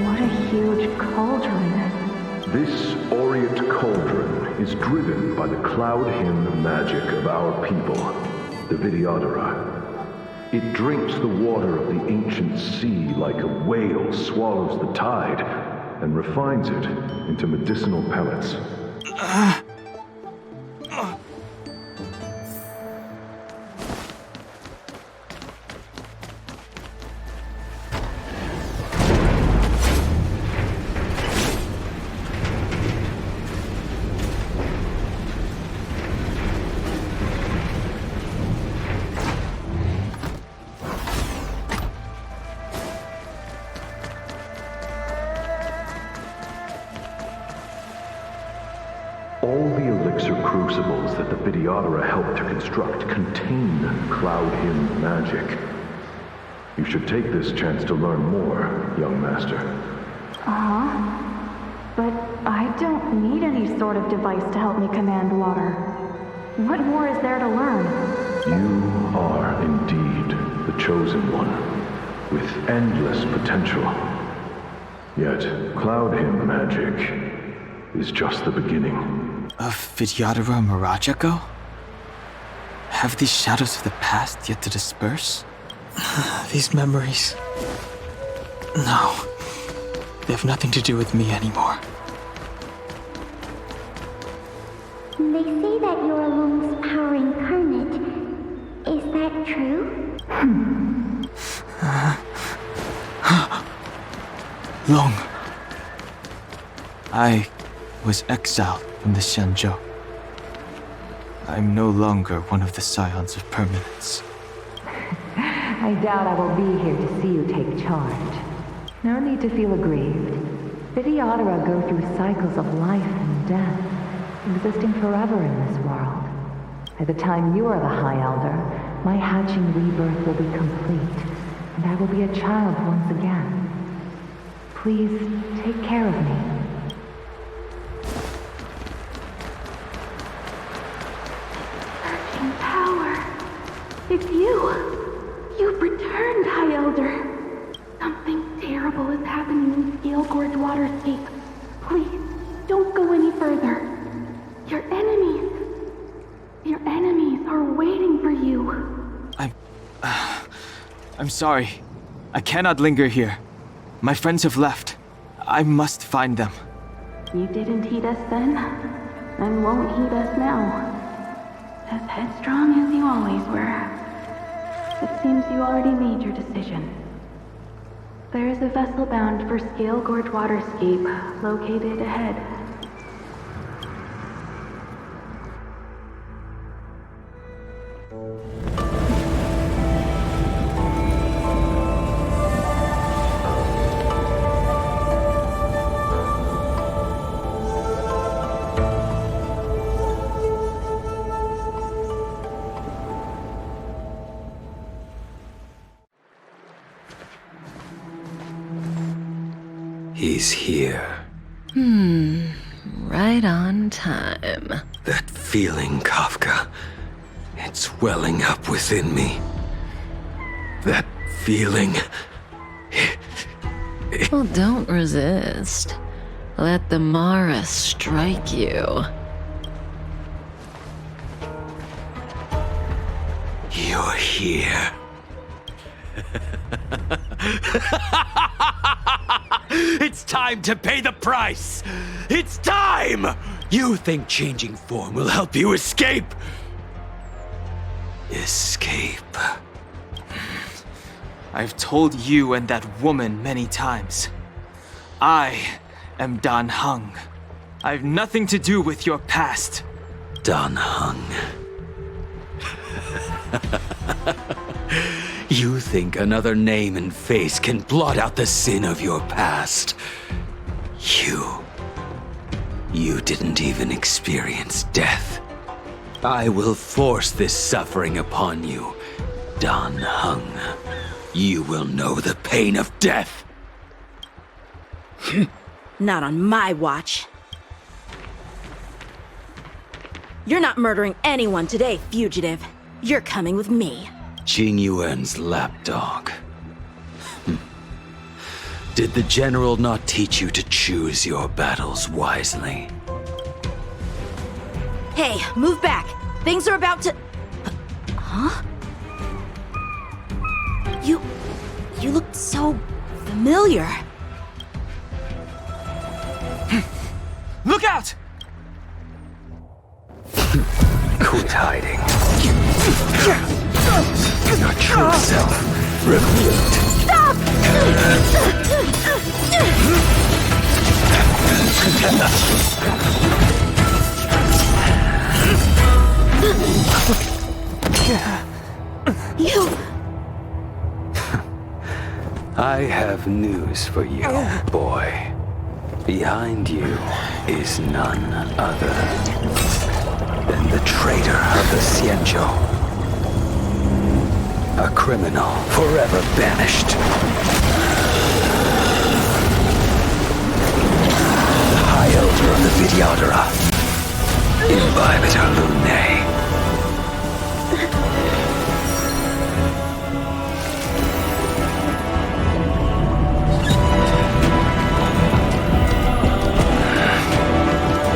What a huge cauldron. This Aureate cauldron is driven by the cloud hymn magic of our people, the Vidyadhara. It drinks the water of the ancient sea like a whale swallows the tide, and refines it into medicinal pellets. All the elixir crucibles that the Videodora helped to construct contain Cloud Hymn magic. You should take this chance to learn more, young master. But I don't need any sort of device to help me command water. What more is there to learn? You are indeed the chosen one, with endless potential. Yet, Cloud Hymn magic is just the beginning. Of Videodora Mirageko? Have these shadows of the past yet to disperse? These memories... No. They have nothing to do with me anymore. They say that you're Lung's power incarnate. Is that true? Long. I was exiled from the Xianzhou. I'm no longer one of the Scions of Permanence. I doubt I will be here to see you take charge. No need to feel aggrieved. Videodora go through cycles of life and death, existing forever in this world. By the time you are the High Elder, my hatching rebirth will be complete, and I will be a child once again. Please take care of me. Searching power. It's you. You've returned, High Elder. Something terrible is happening in Scale Gorge Waterscape. Please, don't go any further. Your enemies are waiting for you. I'm sorry. I cannot linger here. My friends have left. I must find them. You didn't heed us then, and won't heed us now. As headstrong as you always were. It seems you already made your decision. There is a vessel bound for Scale Gorge Waterscape, located ahead. He's here. Right on time. That feeling, Kafka. It's welling up within me. That feeling... Well, don't resist. Let the Mara strike you. You're here. It's time to pay the price! It's time! You think changing form will help you escape? Escape. I've told you and that woman many times. I am Dan Heng. I've nothing to do with your past. Dan Heng. You think another name and face can blot out the sin of your past? You didn't even experience death. I will force this suffering upon you, Dan Heng. You will know the pain of death. Not on my watch. You're not murdering anyone today, fugitive. You're coming with me. Jing Yuan's lapdog. Did the general not teach you to choose your battles wisely? Hey, move back. Things are about to... Huh? You look so familiar. Look out! Quit hiding. Your true self revealed. Stop! You... I have news for you, boy. Behind you is none other than the traitor of the Xianzhou. A criminal forever banished. The High Elder of the Videodora. Imbibitor Lunae.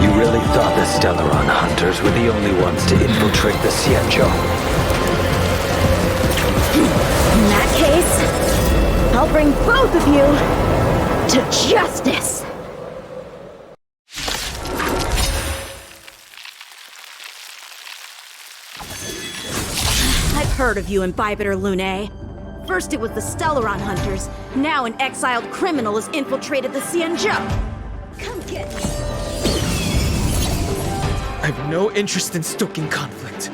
You really thought the Stellaron hunters were the only ones to infiltrate the Xianzhou? In that case, I'll bring both of you to justice! I've heard of you, Imbibitor Lunae. First it was the Stellaron hunters, now an exiled criminal has infiltrated the Xianzhou. Come get me. I have no interest in stoking conflict.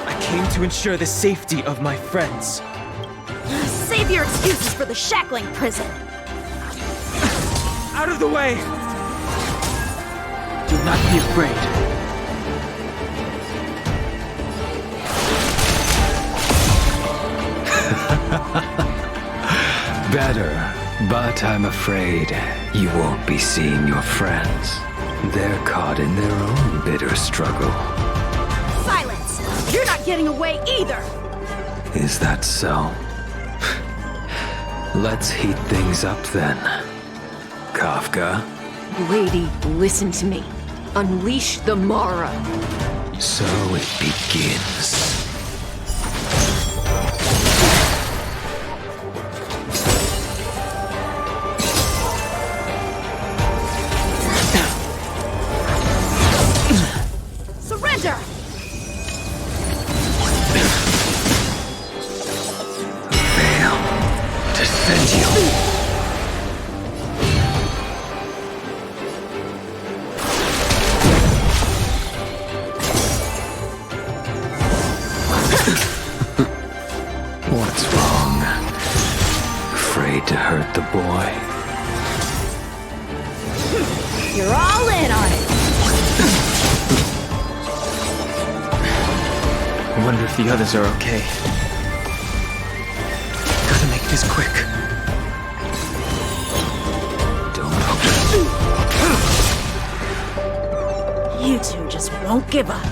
I came to ensure the safety of my friends. Save your excuses for the shackling prison. Out of the way! Do not be afraid. Better, but I'm afraid you won't be seeing your friends. They're caught in their own bitter struggle. Silence! You're not getting away either! Is that so? Let's heat things up then. Kafka? Lady, listen to me. Unleash the Mara. So it begins. Surrender! Fail to send you. What's wrong? Afraid to hurt the boy? You're all in on it! I wonder if the others are okay. Gotta make this quick. You two just won't give up.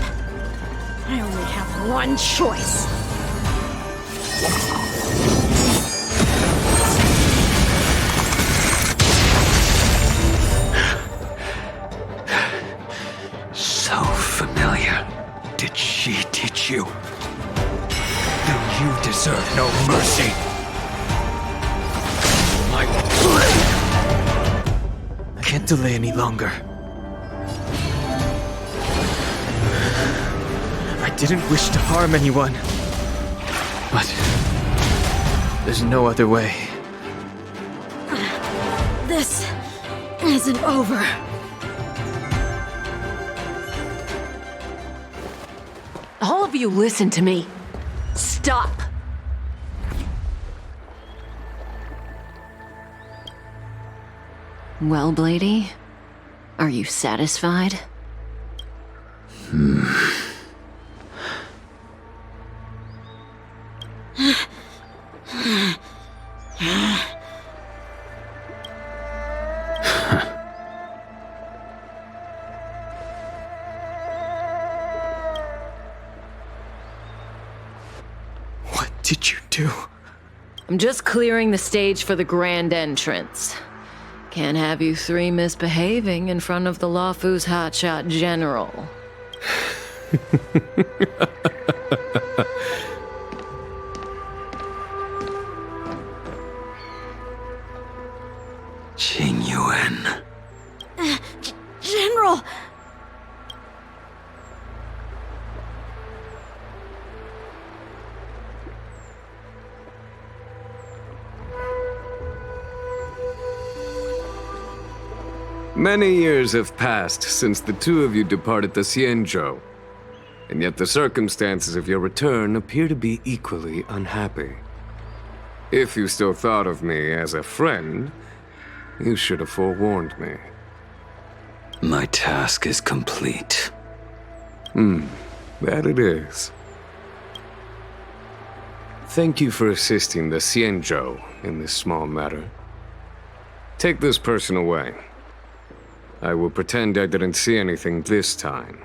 I only have one choice. So familiar. Did she teach you? Then you deserve no mercy. Can't delay any longer. I didn't wish to harm anyone. But there's no other way. This isn't over. All of you listen to me. Stop. Well, Blady, are you satisfied? What did you do? I'm just clearing the stage for the grand entrance. Can't have you three misbehaving in front of the Luofu's hotshot general. Qing Yuan. General! Many years have passed since the two of you departed the Xianzhou, and yet the circumstances of your return appear to be equally unhappy. If you still thought of me as a friend, you should have forewarned me. My task is complete. That it is. Thank you for assisting the Xianzhou in this small matter. Take this person away. I will pretend I didn't see anything this time.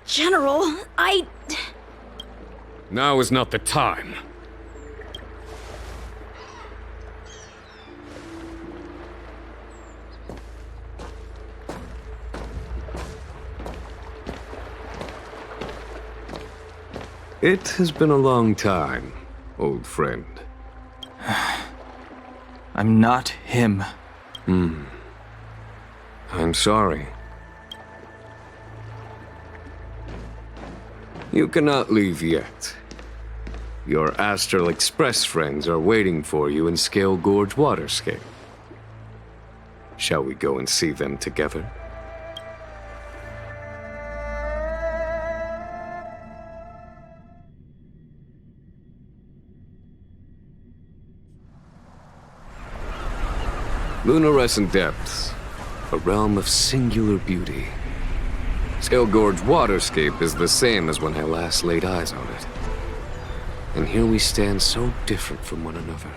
General, Now is not the time. It has been a long time, old friend. I'm not him. I'm sorry. You cannot leave yet. Your Astral Express friends are waiting for you in Scale Gorge Waterscape. Shall we go and see them together? Lunarescent Depths, a realm of singular beauty. Scale Gorge Waterscape is the same as when I last laid eyes on it. And here we stand so different from one another.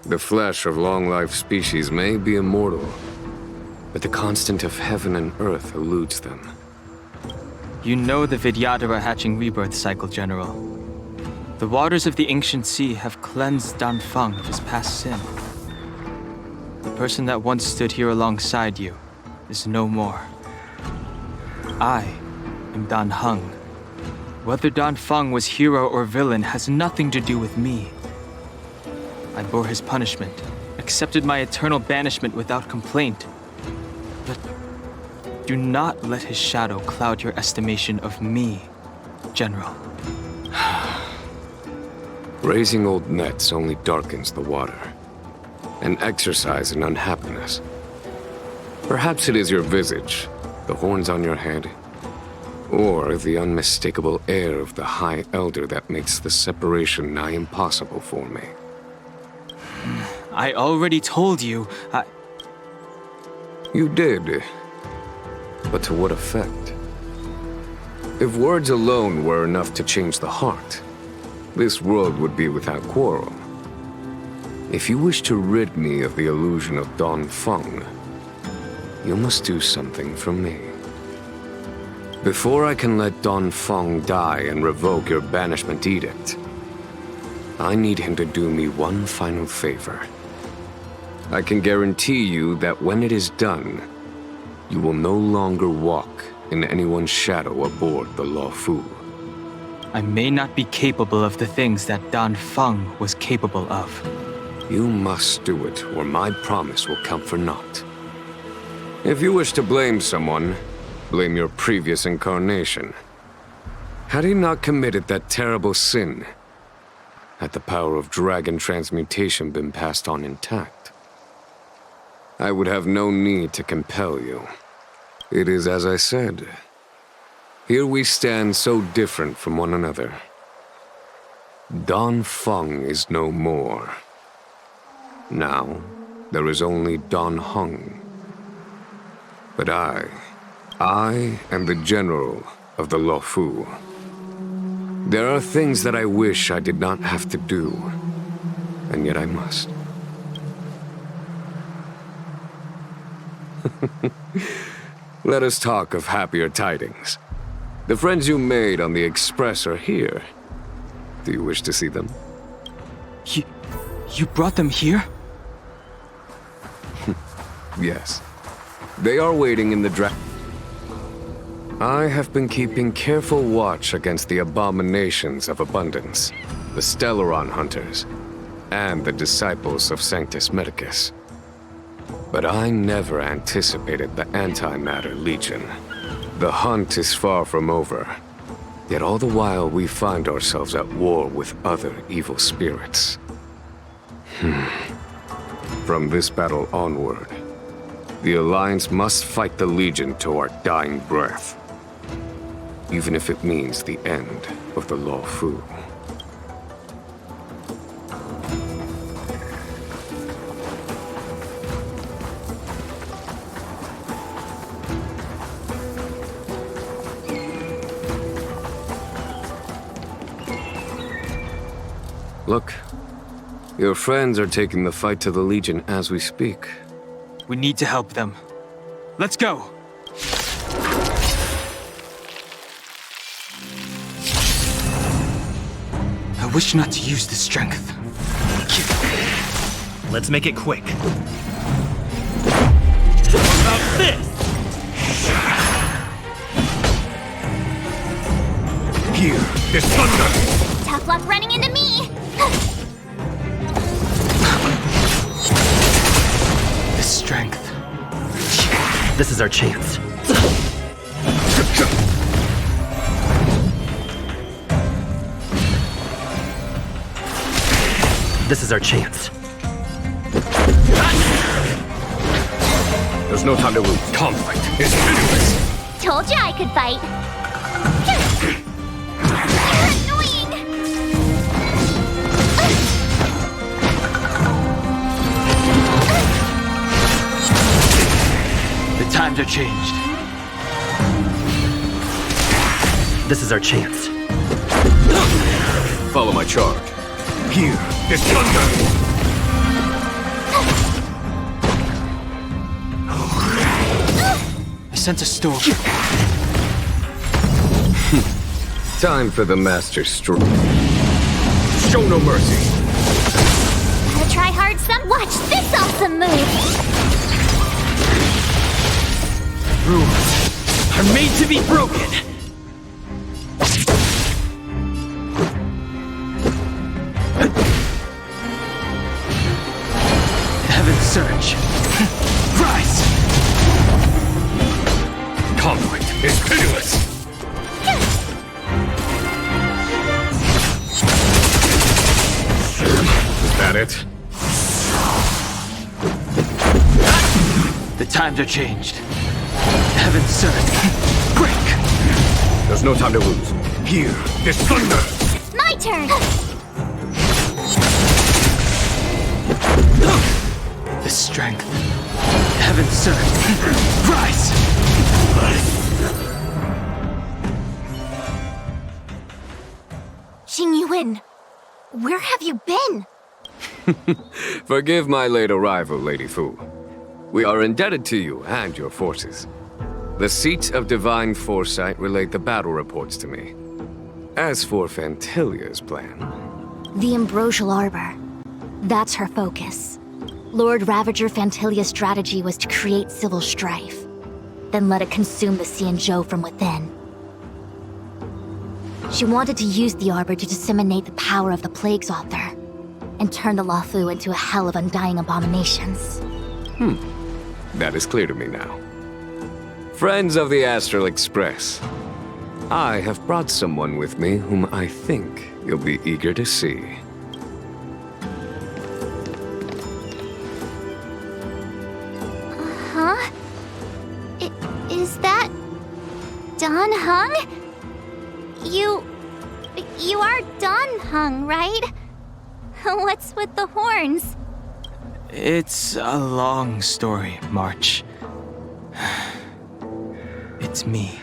The flesh of long-life species may be immortal, but the constant of heaven and earth eludes them. You know the Vidyadhara hatching rebirth cycle, General. The waters of the ancient sea have cleansed Danfeng of his past sin. The person that once stood here alongside you is no more. I am Dan Heng. Whether Danfeng was hero or villain has nothing to do with me. I bore his punishment, accepted my eternal banishment without complaint. But do not let his shadow cloud your estimation of me, General. Raising old nets only darkens the water. An exercise in unhappiness. Perhaps it is your visage, the horns on your head, or the unmistakable air of the High Elder that makes the separation nigh impossible for me. I already told you, You did, but to what effect? If words alone were enough to change the heart, this world would be without quarrel. If you wish to rid me of the illusion of Danfeng, you must do something for me. Before I can let Danfeng die and revoke your banishment edict, I need him to do me one final favor. I can guarantee you that when it is done, you will no longer walk in anyone's shadow aboard the Luofu. I may not be capable of the things that Danfeng was capable of. You must do it, or my promise will come for naught. If you wish to blame someone, blame your previous incarnation. Had he not committed that terrible sin, had the power of dragon transmutation been passed on intact, I would have no need to compel you. It is as I said. Here we stand so different from one another. Danfeng is no more. Now, there is only Dan Heng. But I am the general of the Luofu. There are things that I wish I did not have to do, and yet I must. Let us talk of happier tidings. The friends you made on the Express are here. Do you wish to see them? You brought them here? Yes. They are waiting in the I have been keeping careful watch against the abominations of abundance, the Stellaron hunters, and the disciples of Sanctus Medicus. But I never anticipated the Antimatter Legion. The hunt is far from over, yet all the while we find ourselves at war with other evil spirits. From this battle onward, the Alliance must fight the Legion to our dying breath, even if it means the end of the Luofu. Look, your friends are taking the fight to the Legion as we speak. We need to help them. Let's go! I wish not to use the strength. Let's make it quick. What about this? Here is thunder! Tough luck running into me! The strength. This is our chance. This is our chance. There's no time to lose. Conflict is pitiless! Told you I could fight. You're annoying! The times are changed. This is our chance. Follow my charge. Here is thunder! I sense a storm. Time for the Master Stroke. Show no mercy! Gotta try hard some. Watch this awesome move! Rules are made to be broken! Heaven's surge. Rise! Conflict is pitiless! Is that it? The times are changed. Heaven's surge. Break! There's no time to lose. Here is thunder! My turn! The strength. Heaven's surge. Rise! Xing Yuan, where have you been? Forgive my late arrival, Lady Fu. We are indebted to you and your forces. The Seats of Divine Foresight relayed the battle reports to me. As for Phantylia's plan... The Ambrosial Arbor. That's her focus. Lord Ravager Phantylia's strategy was to create civil strife, then let it consume the Xianzhou from within. She wanted to use the Arbor to disseminate the power of the Plague's Author, and turn the Luofu into a hell of undying abominations. That is clear to me now. Friends of the Astral Express, I have brought someone with me whom I think you'll be eager to see. Huh? Is that... Dan Heng? You are Dan Heng, right? What's with the horns? It's a long story, March. It's me.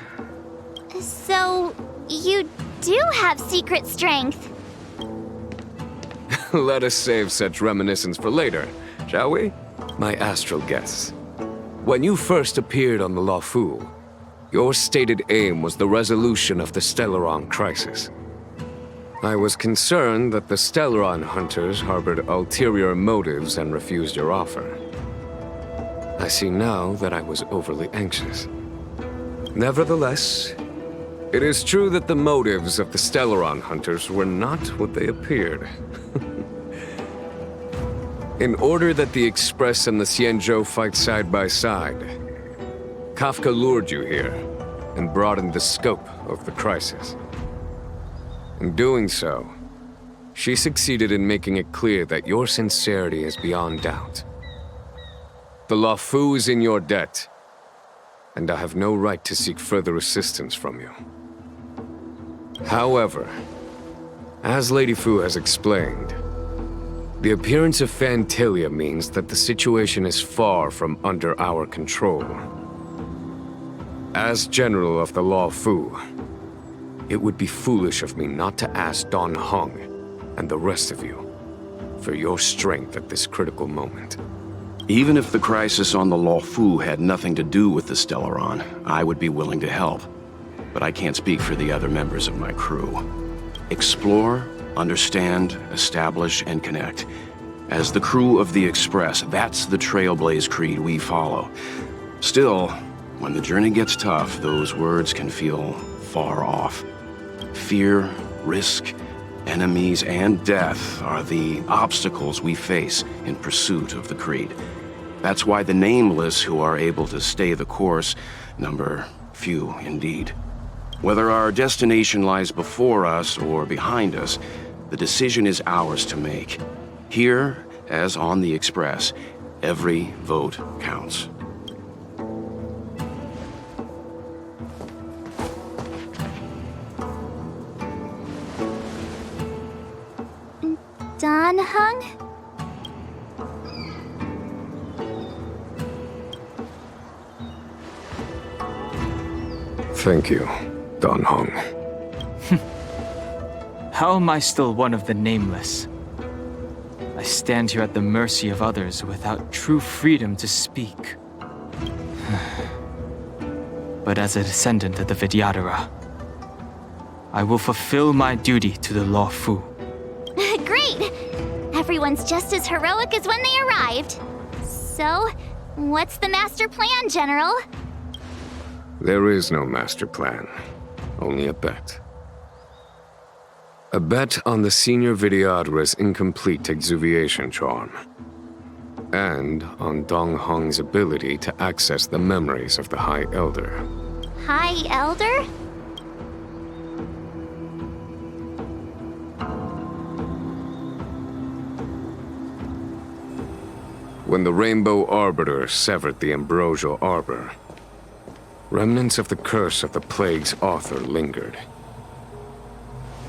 So, you do have secret strength. Let us save such reminiscence for later, shall we? My astral guests. When you first appeared on the Luofu, your stated aim was the resolution of the Stellaron crisis. I was concerned that the Stellaron hunters harbored ulterior motives and refused your offer. I see now that I was overly anxious. Nevertheless, it is true that the motives of the Stellaron hunters were not what they appeared. In order that the Express and the Xianzhou fight side by side, Kafka lured you here and broadened the scope of the crisis. In doing so, she succeeded in making it clear that your sincerity is beyond doubt. The Luofu is in your debt, and I have no right to seek further assistance from you. However, as Lady Fu has explained, the appearance of Phantylia means that the situation is far from under our control. As General of the Luofu, it would be foolish of me not to ask Dan Heng and the rest of you, for your strength at this critical moment. Even if the crisis on the Luofu had nothing to do with the Stellaron, I would be willing to help. But I can't speak for the other members of my crew. Explore, understand, establish, and connect. As the crew of the Express, that's the Trailblaze creed we follow. Still, when the journey gets tough, those words can feel far off. Fear, risk, enemies, and death are the obstacles we face in pursuit of the creed. That's why the nameless who are able to stay the course number few indeed. Whether our destination lies before us or behind us, the decision is ours to make. Here, as on the Express, every vote counts. Dan Heng? Thank you, Dan Heng. How am I still one of the nameless? I stand here at the mercy of others without true freedom to speak. But as a descendant of the Vidyadhara, I will fulfill my duty to the Luofu. Great! Everyone's just as heroic as when they arrived. So, what's the master plan, General? There is no master plan, only a bet. A bet on the senior Vidyadhara's incomplete exuviation charm, and on Dong Hong's ability to access the memories of the High Elder. High Elder? When the Rainbow Arbiter severed the Ambrosial Arbor, remnants of the curse of the plague's author lingered.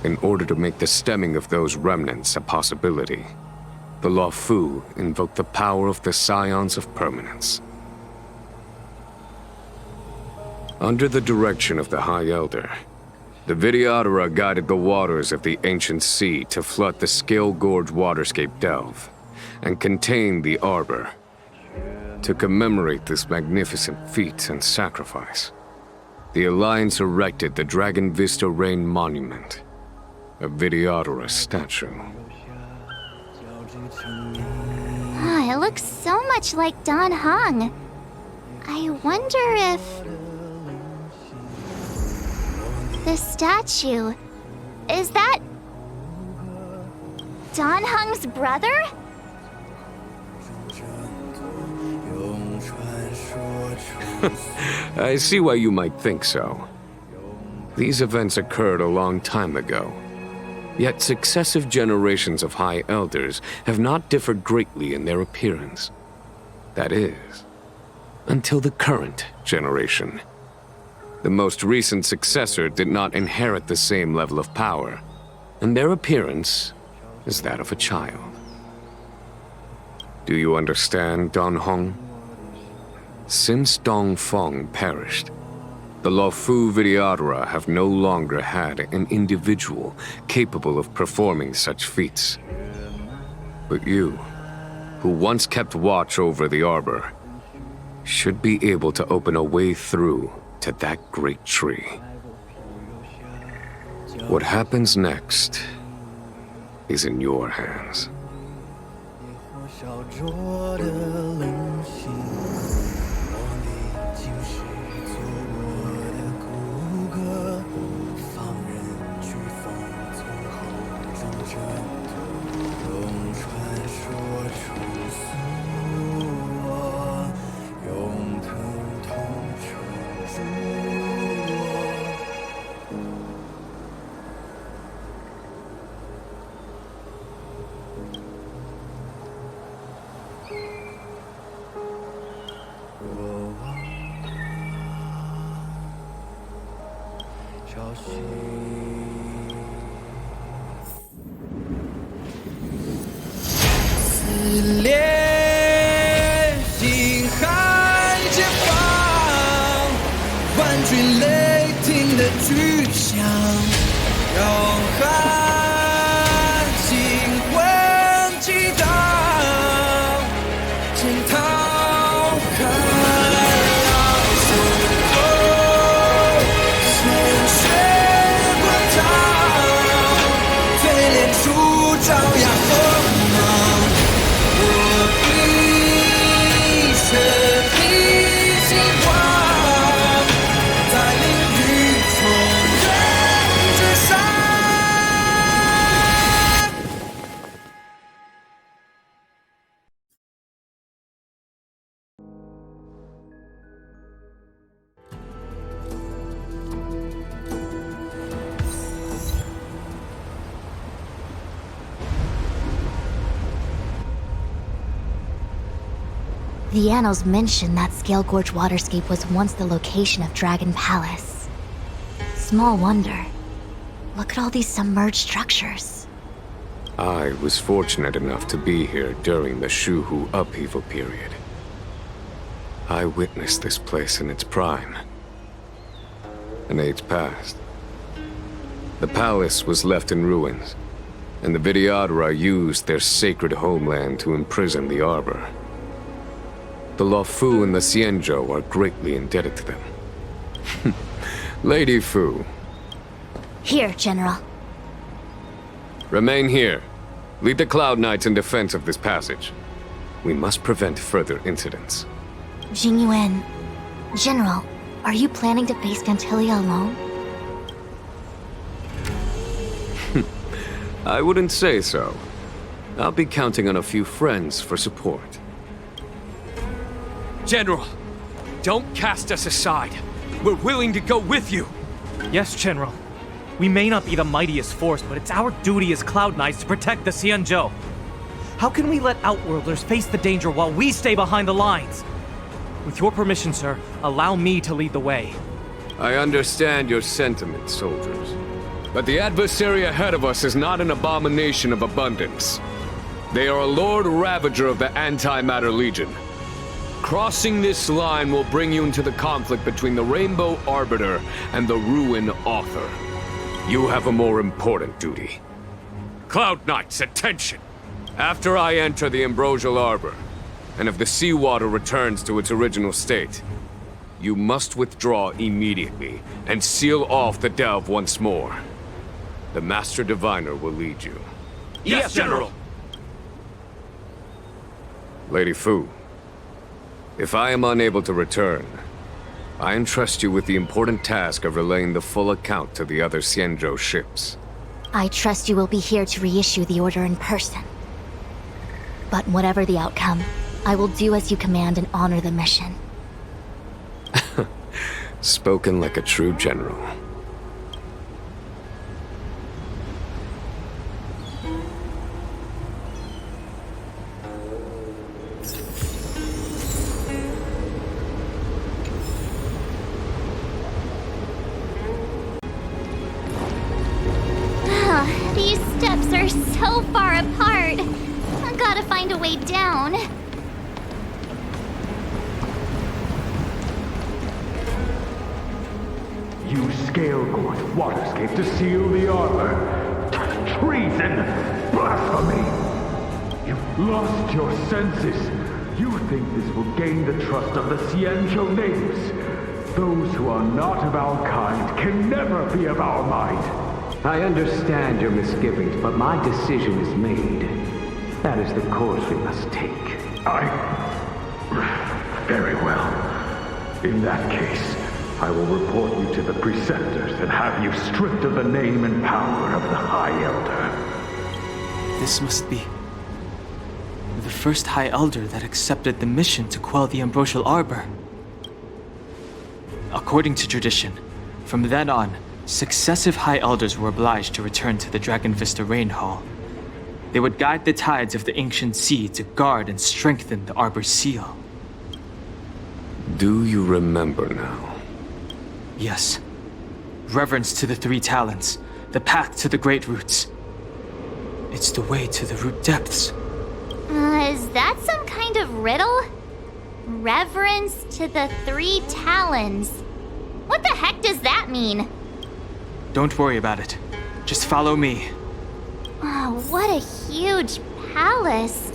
In order to make the stemming of those remnants a possibility, the Luofu invoked the power of the Scions of Permanence. Under the direction of the High Elder, the Vidyadhara guided the waters of the ancient sea to flood the Scale Gorge waterscape delve and contain the Arbor. To commemorate this magnificent feat and sacrifice, the Alliance erected the Dragon Vista Rain Monument, a Vidyadhara statue. Ah, it looks so much like Dan Heng. I wonder if... the statue... is that... Dan Heng's brother? I see why you might think so. These events occurred a long time ago. Yet successive generations of High Elders have not differed greatly in their appearance. That is, until the current generation. The most recent successor did not inherit the same level of power, and their appearance is that of a child. Do you understand, Dan Heng? Since Dong Feng perished, the Luofu Vidyadhara have no longer had an individual capable of performing such feats. But you, who once kept watch over the Arbor, should be able to open a way through to that great tree. What happens next is in your hands. The annals mention that Scale Gorge waterscape was once the location of Dragon Palace. Small wonder. Look at all these submerged structures. I was fortunate enough to be here during the Shuhu upheaval period. I witnessed this place in its prime. An age passed. The palace was left in ruins, and the Vidyadhara used their sacred homeland to imprison the Arbor. The Luofu and the Xianzhou are greatly indebted to them. Lady Fu. Here, General. Remain here. Lead the Cloud Knights in defense of this passage. We must prevent further incidents. Jingyuan. General, are you planning to face Phantylia alone? I wouldn't say so. I'll be counting on a few friends for support. General, don't cast us aside. We're willing to go with you. Yes, General. We may not be the mightiest force, but it's our duty as Cloud Knights to protect the Xianzhou. How can we let Outworlders face the danger while we stay behind the lines? With your permission, sir, allow me to lead the way. I understand your sentiments, soldiers. But the adversary ahead of us is not an abomination of abundance. They are a Lord Ravager of the Antimatter Legion. Crossing this line will bring you into the conflict between the Rainbow Arbiter and the Ruin Author. You have a more important duty. Cloud Knights, attention! After I enter the Ambrosial Arbor, and if the seawater returns to its original state, you must withdraw immediately and seal off the delve once more. The Master Diviner will lead you. Yes, General! Lady Fu, if I am unable to return, I entrust you with the important task of relaying the full account to the other Xianzhou ships. I trust you will be here to reissue the order in person. But whatever the outcome, I will do as you command and honor the mission. Spoken like a true general. These steps are so far apart. I gotta find a way down. You Scale Gorge waterscape to seal the arbor. Treason! Blasphemy! You've lost your senses. You think this will gain the trust of the Xianzhou natives. Those who are not of our kind can never be of our mind. I understand your misgivings, but my decision is made. That is the course we must take. Very well. In that case, I will report you to the Preceptors and have you stripped of the name and power of the High Elder. This must be the first High Elder that accepted the mission to quell the Ambrosial Arbor. According to tradition, from then on, successive High Elders were obliged to return to the Dragon Vista Rain Hall. They would guide the tides of the ancient sea to guard and strengthen the Arbor's seal. Do you remember now? Yes. Reverence to the Three Talents, the path to the Great Roots. It's the way to the root depths. Is that some kind of riddle? Reverence to the Three Talons. What the heck does that mean? Don't worry about it. Just follow me. Oh, what a huge palace.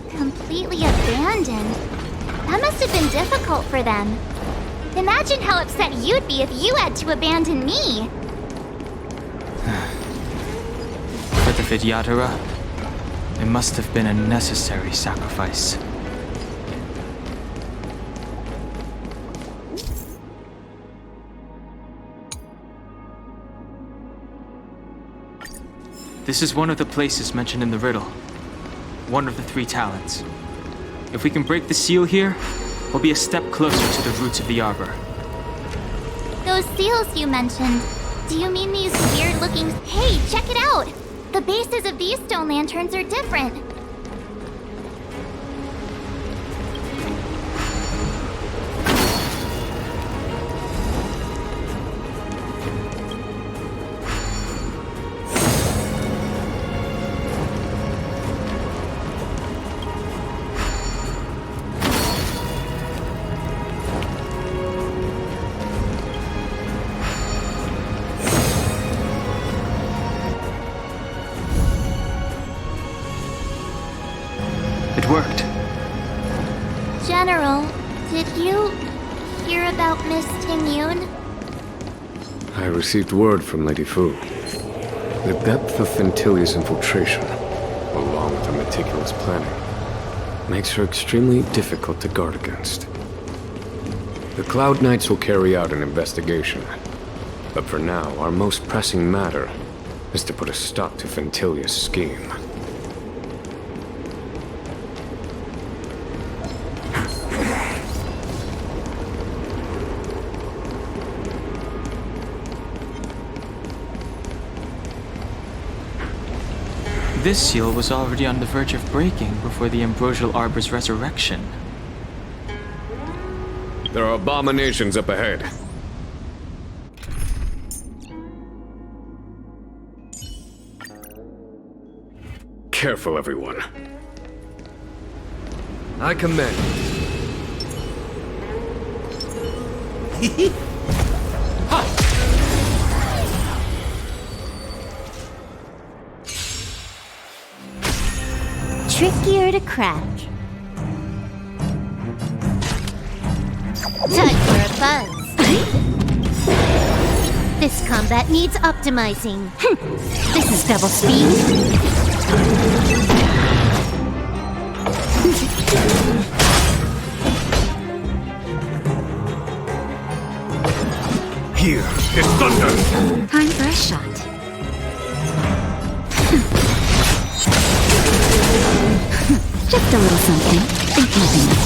Completely abandoned. That must have been difficult for them. Imagine how upset you'd be if you had to abandon me. For the Vidyadhara, it must have been a necessary sacrifice. This is one of the places mentioned in the riddle. One of the Three Talents. If we can break the seal here, we'll be a step closer to the roots of the arbor. Those seals you mentioned, do you mean these weird-looking... Hey, check it out! The bases of these stone lanterns are different. It worked. General, did you hear about Miss Tingyun? I received word from Lady Fu. The depth of Phantylia's infiltration, along with her meticulous planning, makes her extremely difficult to guard against. The Cloud Knights will carry out an investigation, but for now, our most pressing matter is to put a stop to Phantylia's scheme. This seal was already on the verge of breaking before the Ambrosial Arbor's resurrection. There are abominations up ahead. Careful, everyone. I commend. Trickier to crack. Time for a buzz. This combat needs optimizing. This is double speed. Here is thunder! Time for a shot. Just a little something. Think nothing of it.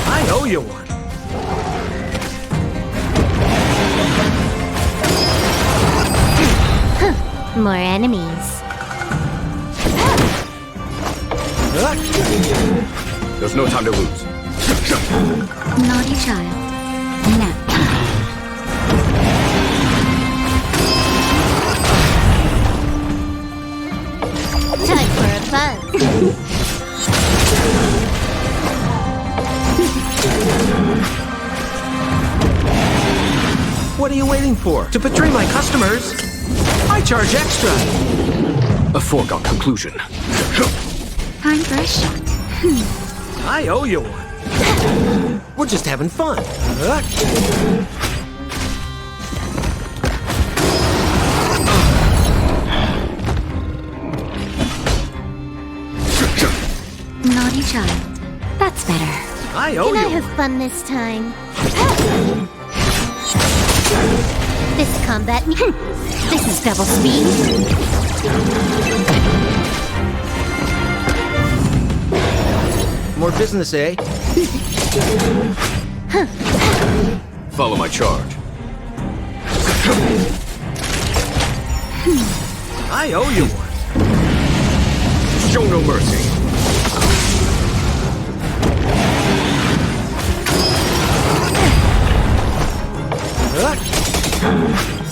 I owe you one. More enemies. There's no time to lose. Naughty child. Nap time. Time for a buzz. What are you waiting for? To betray my customers? I charge extra. A foregone conclusion. Time for a shot. I owe you one. We're just having fun. Naughty child. That's better. I owe Can I you have fun this time? This combat. This is double speed. More business, eh? Follow my charge. I owe you one. Show no mercy.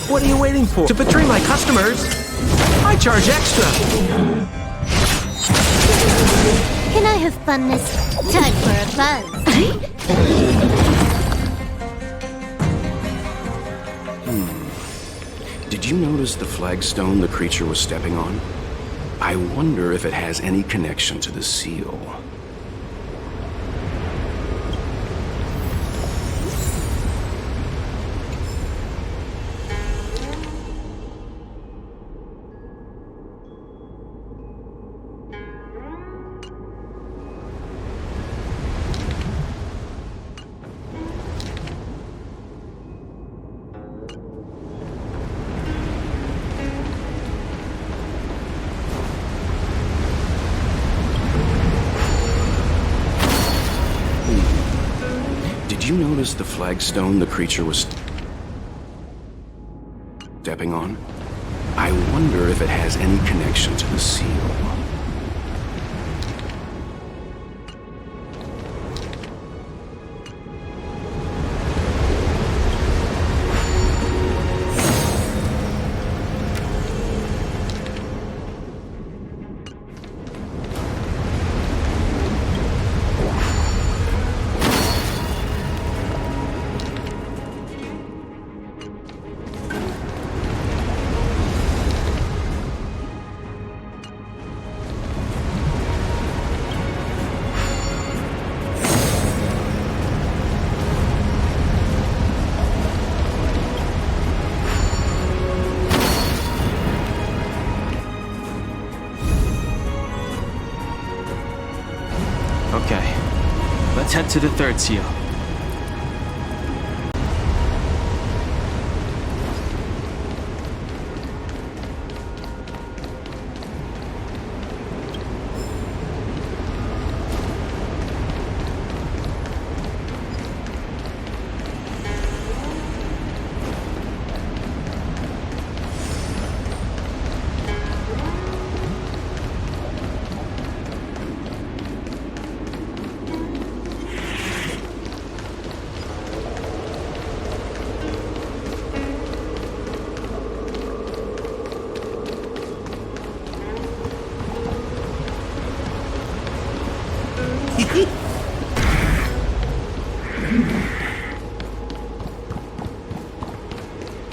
What are you waiting for? To betray my customers? I charge extra. Can I have fun this time for a buzz? Did you notice the flagstone the creature was stepping on? I wonder if it has any connection to the seal. Did you notice the flagstone the creature was stepping on? I wonder if it has any connection to the seal. Okay. Let's head to the third seal.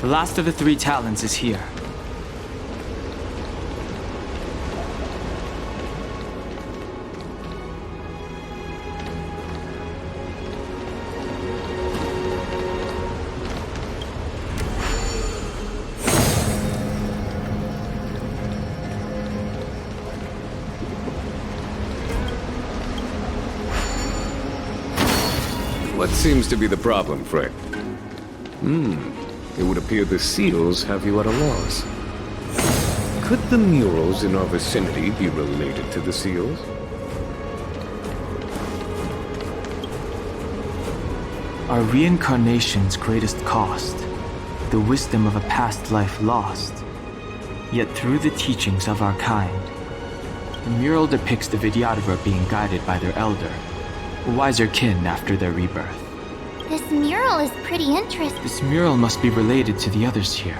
The last of the 3 talons is here. What seems to be the problem, Frick? It would appear the seals have you at a loss. Could the murals in our vicinity be related to the seals? Our reincarnation's greatest cost, the wisdom of a past life lost. Yet through the teachings of our kind, the mural depicts the Vidyadhara being guided by their elder, a wiser kin after their rebirth. This mural is pretty interesting. This mural must be related to the others here.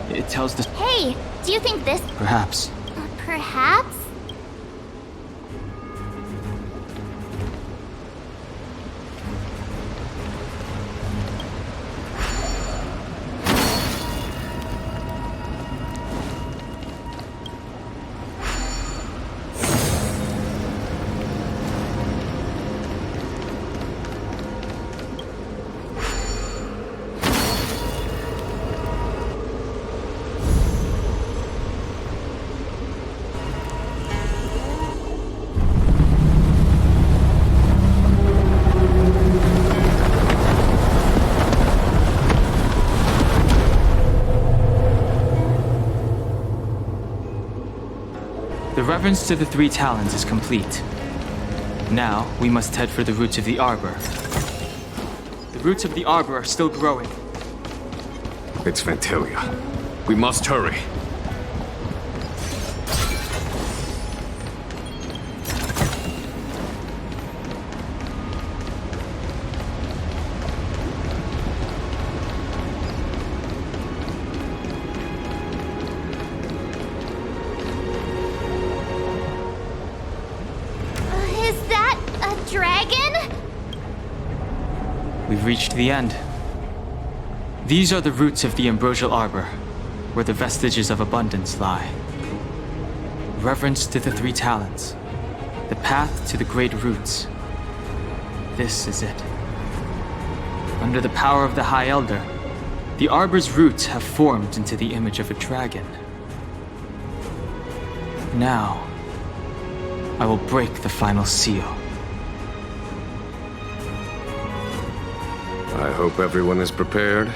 It tells the... Hey, do you think this... Perhaps. Perhaps? The reverence to the 3 talons is complete. Now, we must head for the roots of the arbor. The roots of the arbor are still growing. It's Phantylia. We must hurry. We've reached the end. These are the roots of the ambrosial arbor, where the vestiges of abundance lie. Reverence to the 3 talons, the path to the great roots. This is it. Under the power of the High Elder, the arbor's roots have formed into the image of a dragon. Now, I will break the final seal. I hope everyone is prepared.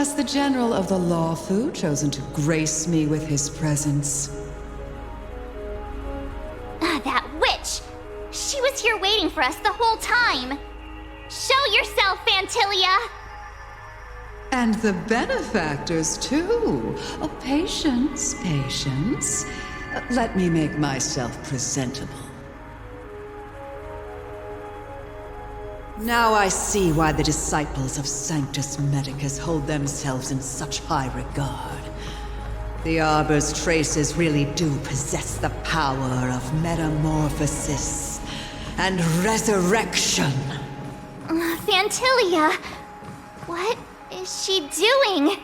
has the General of the Lawfu chosen to grace me with his presence? That witch! She was here waiting for us the whole time! Show yourself, Phantylia! And the benefactors, too. Oh, patience, patience. Let me make myself presentable. Now I see why the disciples of Sanctus Medicus hold themselves in such high regard. The Arbor's traces really do possess the power of metamorphosis and resurrection. Phantylia! What is she doing?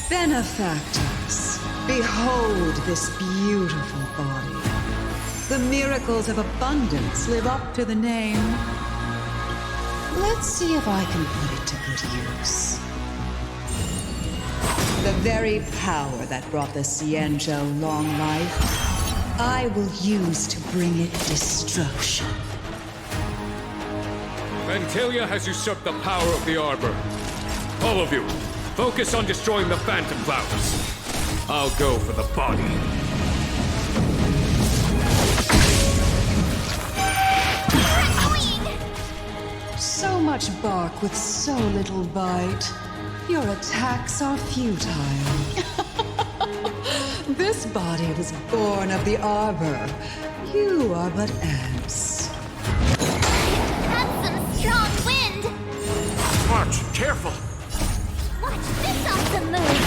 Benefactors, behold this beautiful body. The miracles of abundance live up to the name. Let's see if I can put it to good use. The very power that brought the Xianzhou long life, I will use to bring it destruction. Phantylia has usurped the power of the Arbor. All of you, focus on destroying the Phantom Clouds. I'll go for the body. So much bark with so little bite. Your attacks are futile. This body was born of the Arbor. You are but ants. That's some strong wind! March, careful! Watch this awesome move!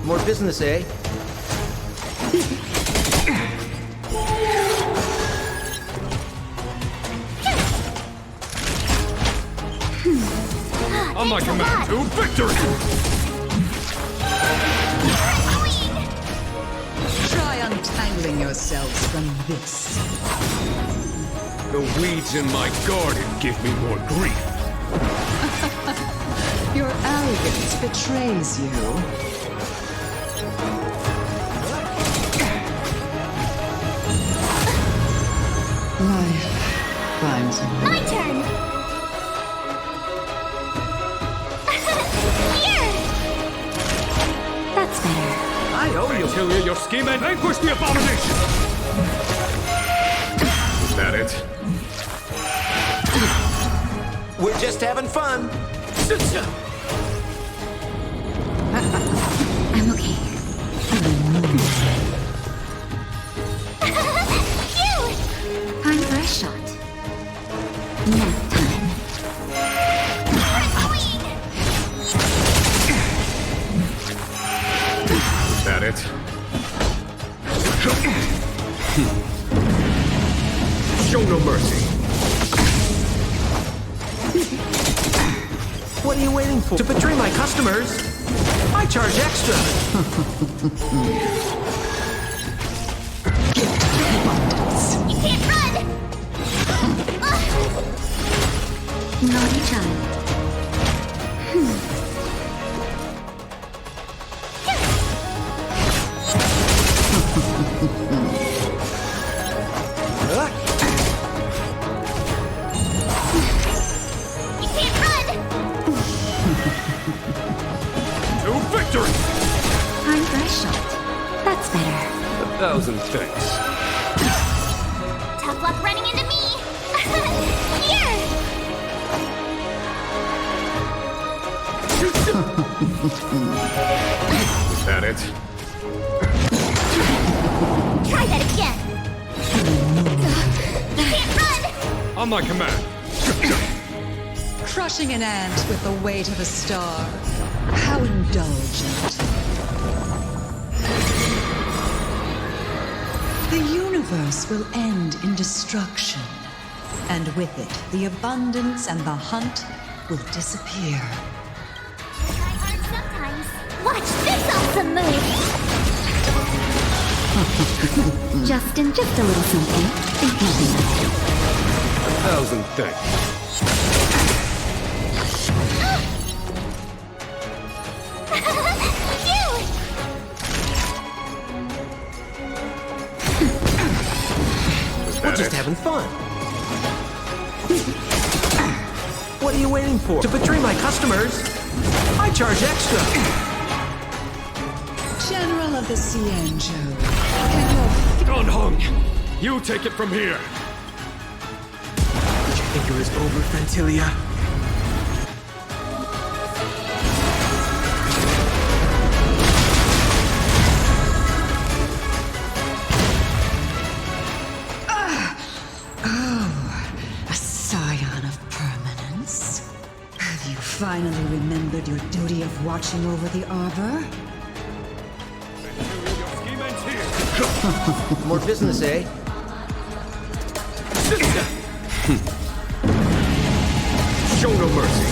More business, eh? On my command, to victory! Try untangling yourselves from this. The weeds in my garden give me more grief. Your arrogance betrays you. Life finds a way. My turn! Here! That's better. I owe you. Phantylia, your scheme and vanquish the abomination! Is that it? We're just having fun. I'm okay. Time for a shot. Nap time. Is that it? Show no mercy. What are you waiting for? To betray my customers? I charge extra. You can't run! Naughty child. You can't run! To victory! Time for a shot. That's better. 1,000 thanks. Tough luck running into me! Here! Is that it? Try that again! You can't run! On my command. Crushing an ant with the weight of a star. How indulgent. The universe will end in destruction. And with it, the abundance and the hunt will disappear. Try hard sometimes. Watch this awesome move! Justin, just a little something. Think nothing of it. 1,000 thanks. We're just having fun. What are you waiting for? To betray my customers? I charge extra. General of the Xianzhou, Don Hung, you take it from here. Did you think it was over, Phantylia? a scion of permanence. Have you finally remembered your duty of watching over the arbor? More business, eh? Show no mercy.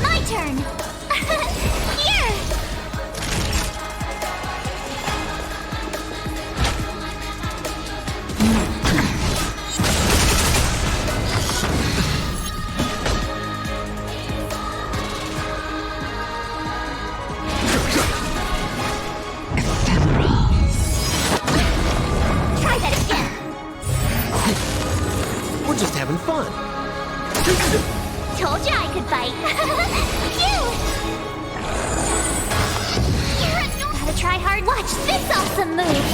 My turn! Here! Try that again! We're just having fun. Told you I could bite. Phew! You're gotta try hard. Watch this awesome move!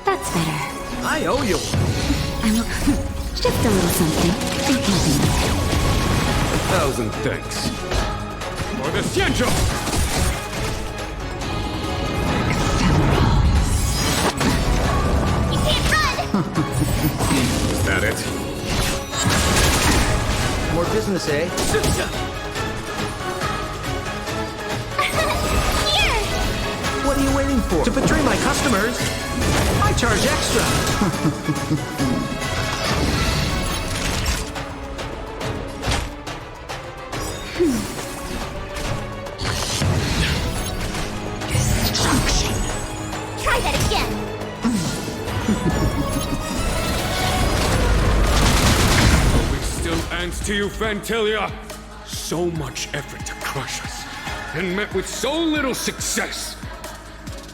That's better. I owe you. I'm just a little something. Think nothing of it. 1,000 thanks. For the Xianzhou! You can't run! Is that it? More business, eh? Here! What are you waiting for? To betray my customers? I charge extra. Try that again! Are we still ants to you, Phantylia? So much effort to crush us, and met with so little success.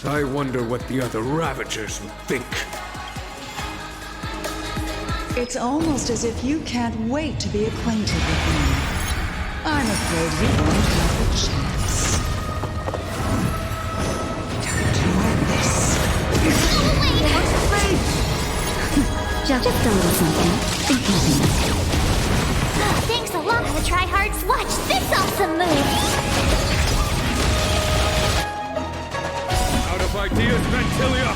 I wonder what the other Ravagers would think. It's almost as if you can't wait to be acquainted with me. I'm afraid you won't have a chance. Time to end this. Just a little something. Think nothing of it. Thanks a lot for the tryhards. Watch this awesome move! Out of ideas, Phantylia!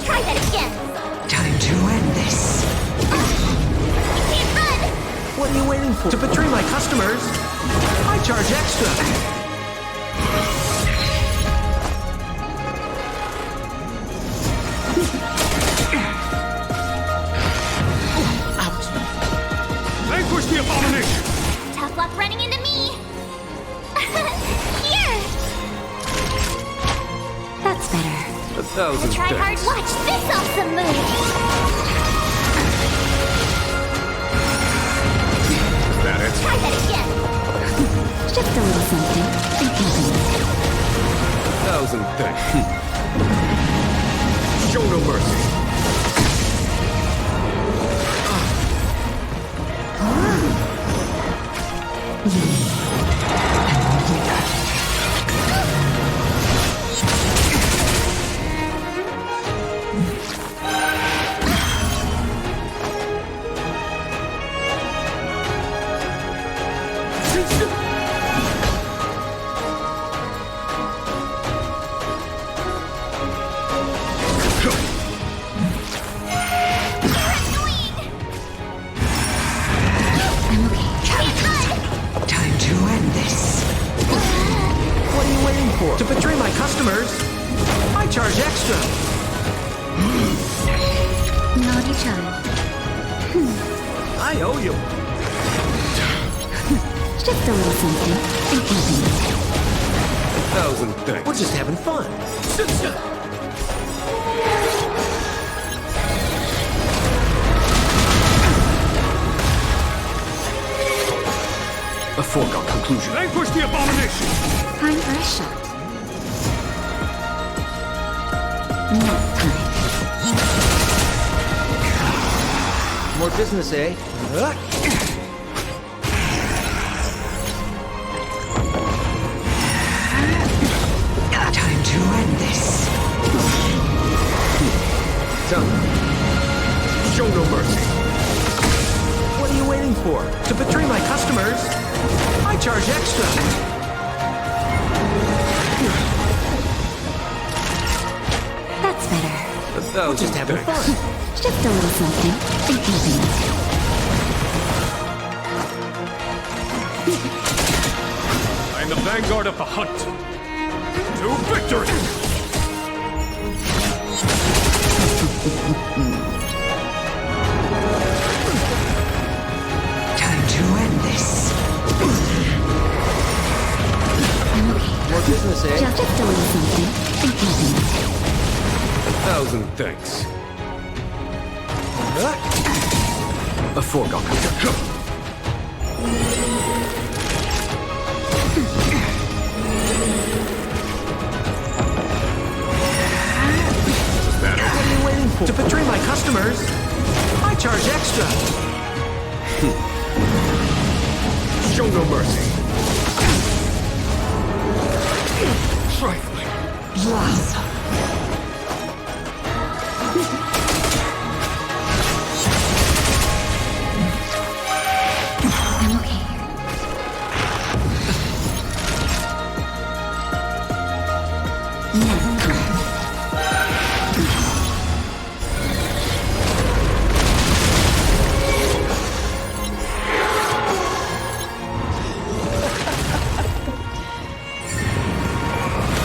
Try that again! Time to end this. You can't run! What are you waiting for? To betray my customers? I charge extra. Vanquish the abomination! Tough luck running into me! Here! That's better. 1,000 Try hard. thanks. Watch this awesome move! Is that it? Try that again! Just a little something. Think nothing of it. 1,000 thanks. Show no mercy. Time to end this. What are you waiting for? To betray my customers? I charge extra. Naughty child. I owe you. Just a little something. And continue. 1,000 thanks. We're just having fun. A foregone conclusion. Vanquish the abomination! Time for a shot. Next time. More business, eh? Time to end this. Done. Show no mercy. What are you waiting for? To betray my customers? I charge extra. That's better. We're just having fun. Just a little something. And continue. I am the vanguard of the hunt. To victory! Time to end this. More business, eh? Just a little something. And continue. 1,000 thanks. A foregone conclusion. What are you waiting for? To betray my customers? I charge extra. Show no mercy. Trifling. Blossom. I'm okay. Next time.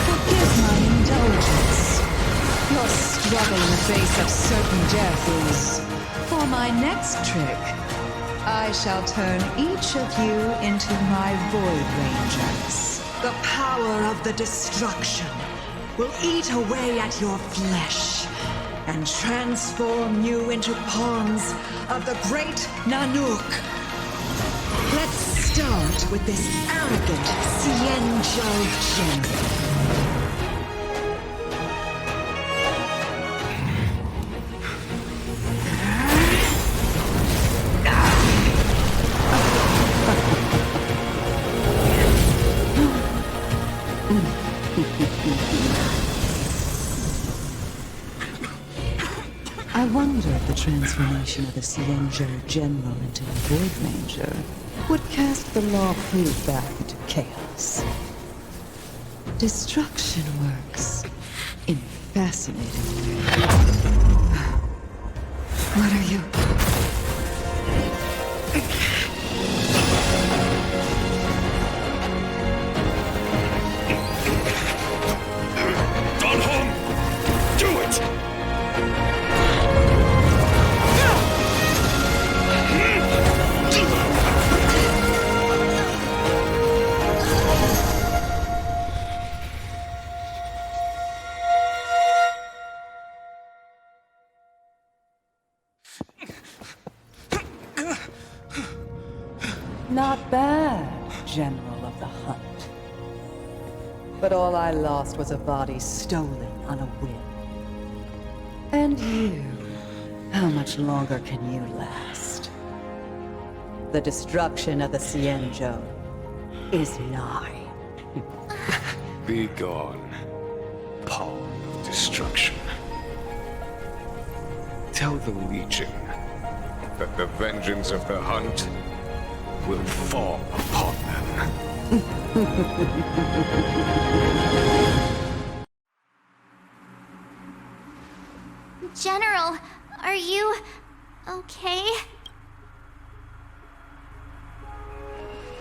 Forgive my indulgence. Your struggle in the face of certain death is for my next trick. I shall turn each of you into my Void Rangers. The power of the destruction will eat away at your flesh and transform you into pawns of the great Nanook. Let's start with this arrogant Cienjo general. I wonder if the transformation of the Cienjo General into a Void Ranger would cast the Law Crew back into chaos. Destruction works in fascinating ways. What are you? Do it! Not bad, General of the Hunt. But all I lost was a body stolen on a whim. And you, how much longer can you last? The destruction of the Cienjo is nigh. Be gone, pawn of destruction. Tell the Legion that the vengeance of the Hunt will fall upon them. General, are you okay?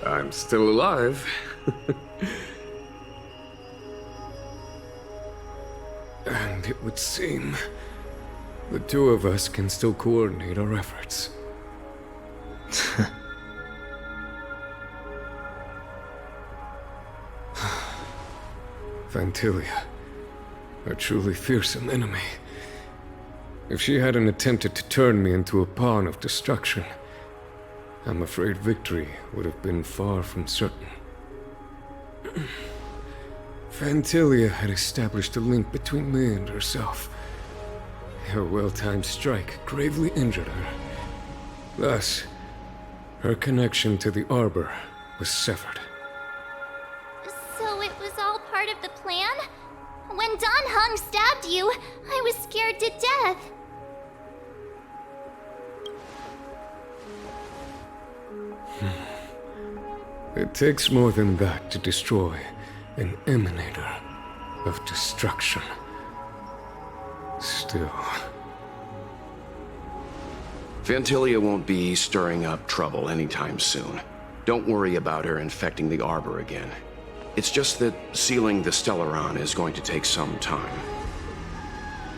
I'm still alive. And it would seem the two of us can still coordinate our efforts. Phantylia, a truly fearsome enemy. If she hadn't attempted to turn me into a pawn of destruction, I'm afraid victory would have been far from certain. Phantylia had established a link between me and herself. Her well-timed strike gravely injured her. Thus, her connection to the Arbor was severed. So it was all part of the plan? When Don Hung stabbed you, I was scared to death. It takes more than that to destroy an emanator of destruction. Still... Phantylia won't be stirring up trouble anytime soon. Don't worry about her infecting the Arbor again. It's just that sealing the Stellaron is going to take some time.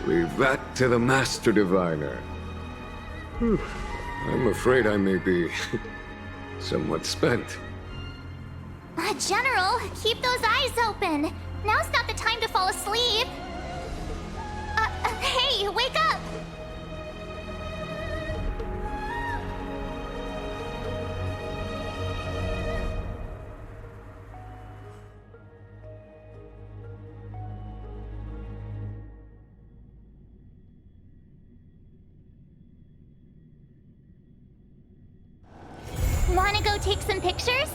Leave that to the Master Diviner. I'm afraid I may be somewhat spent. General, keep those eyes open. Now's not the time to fall asleep. Hey, wake up! Wanna go take some pictures?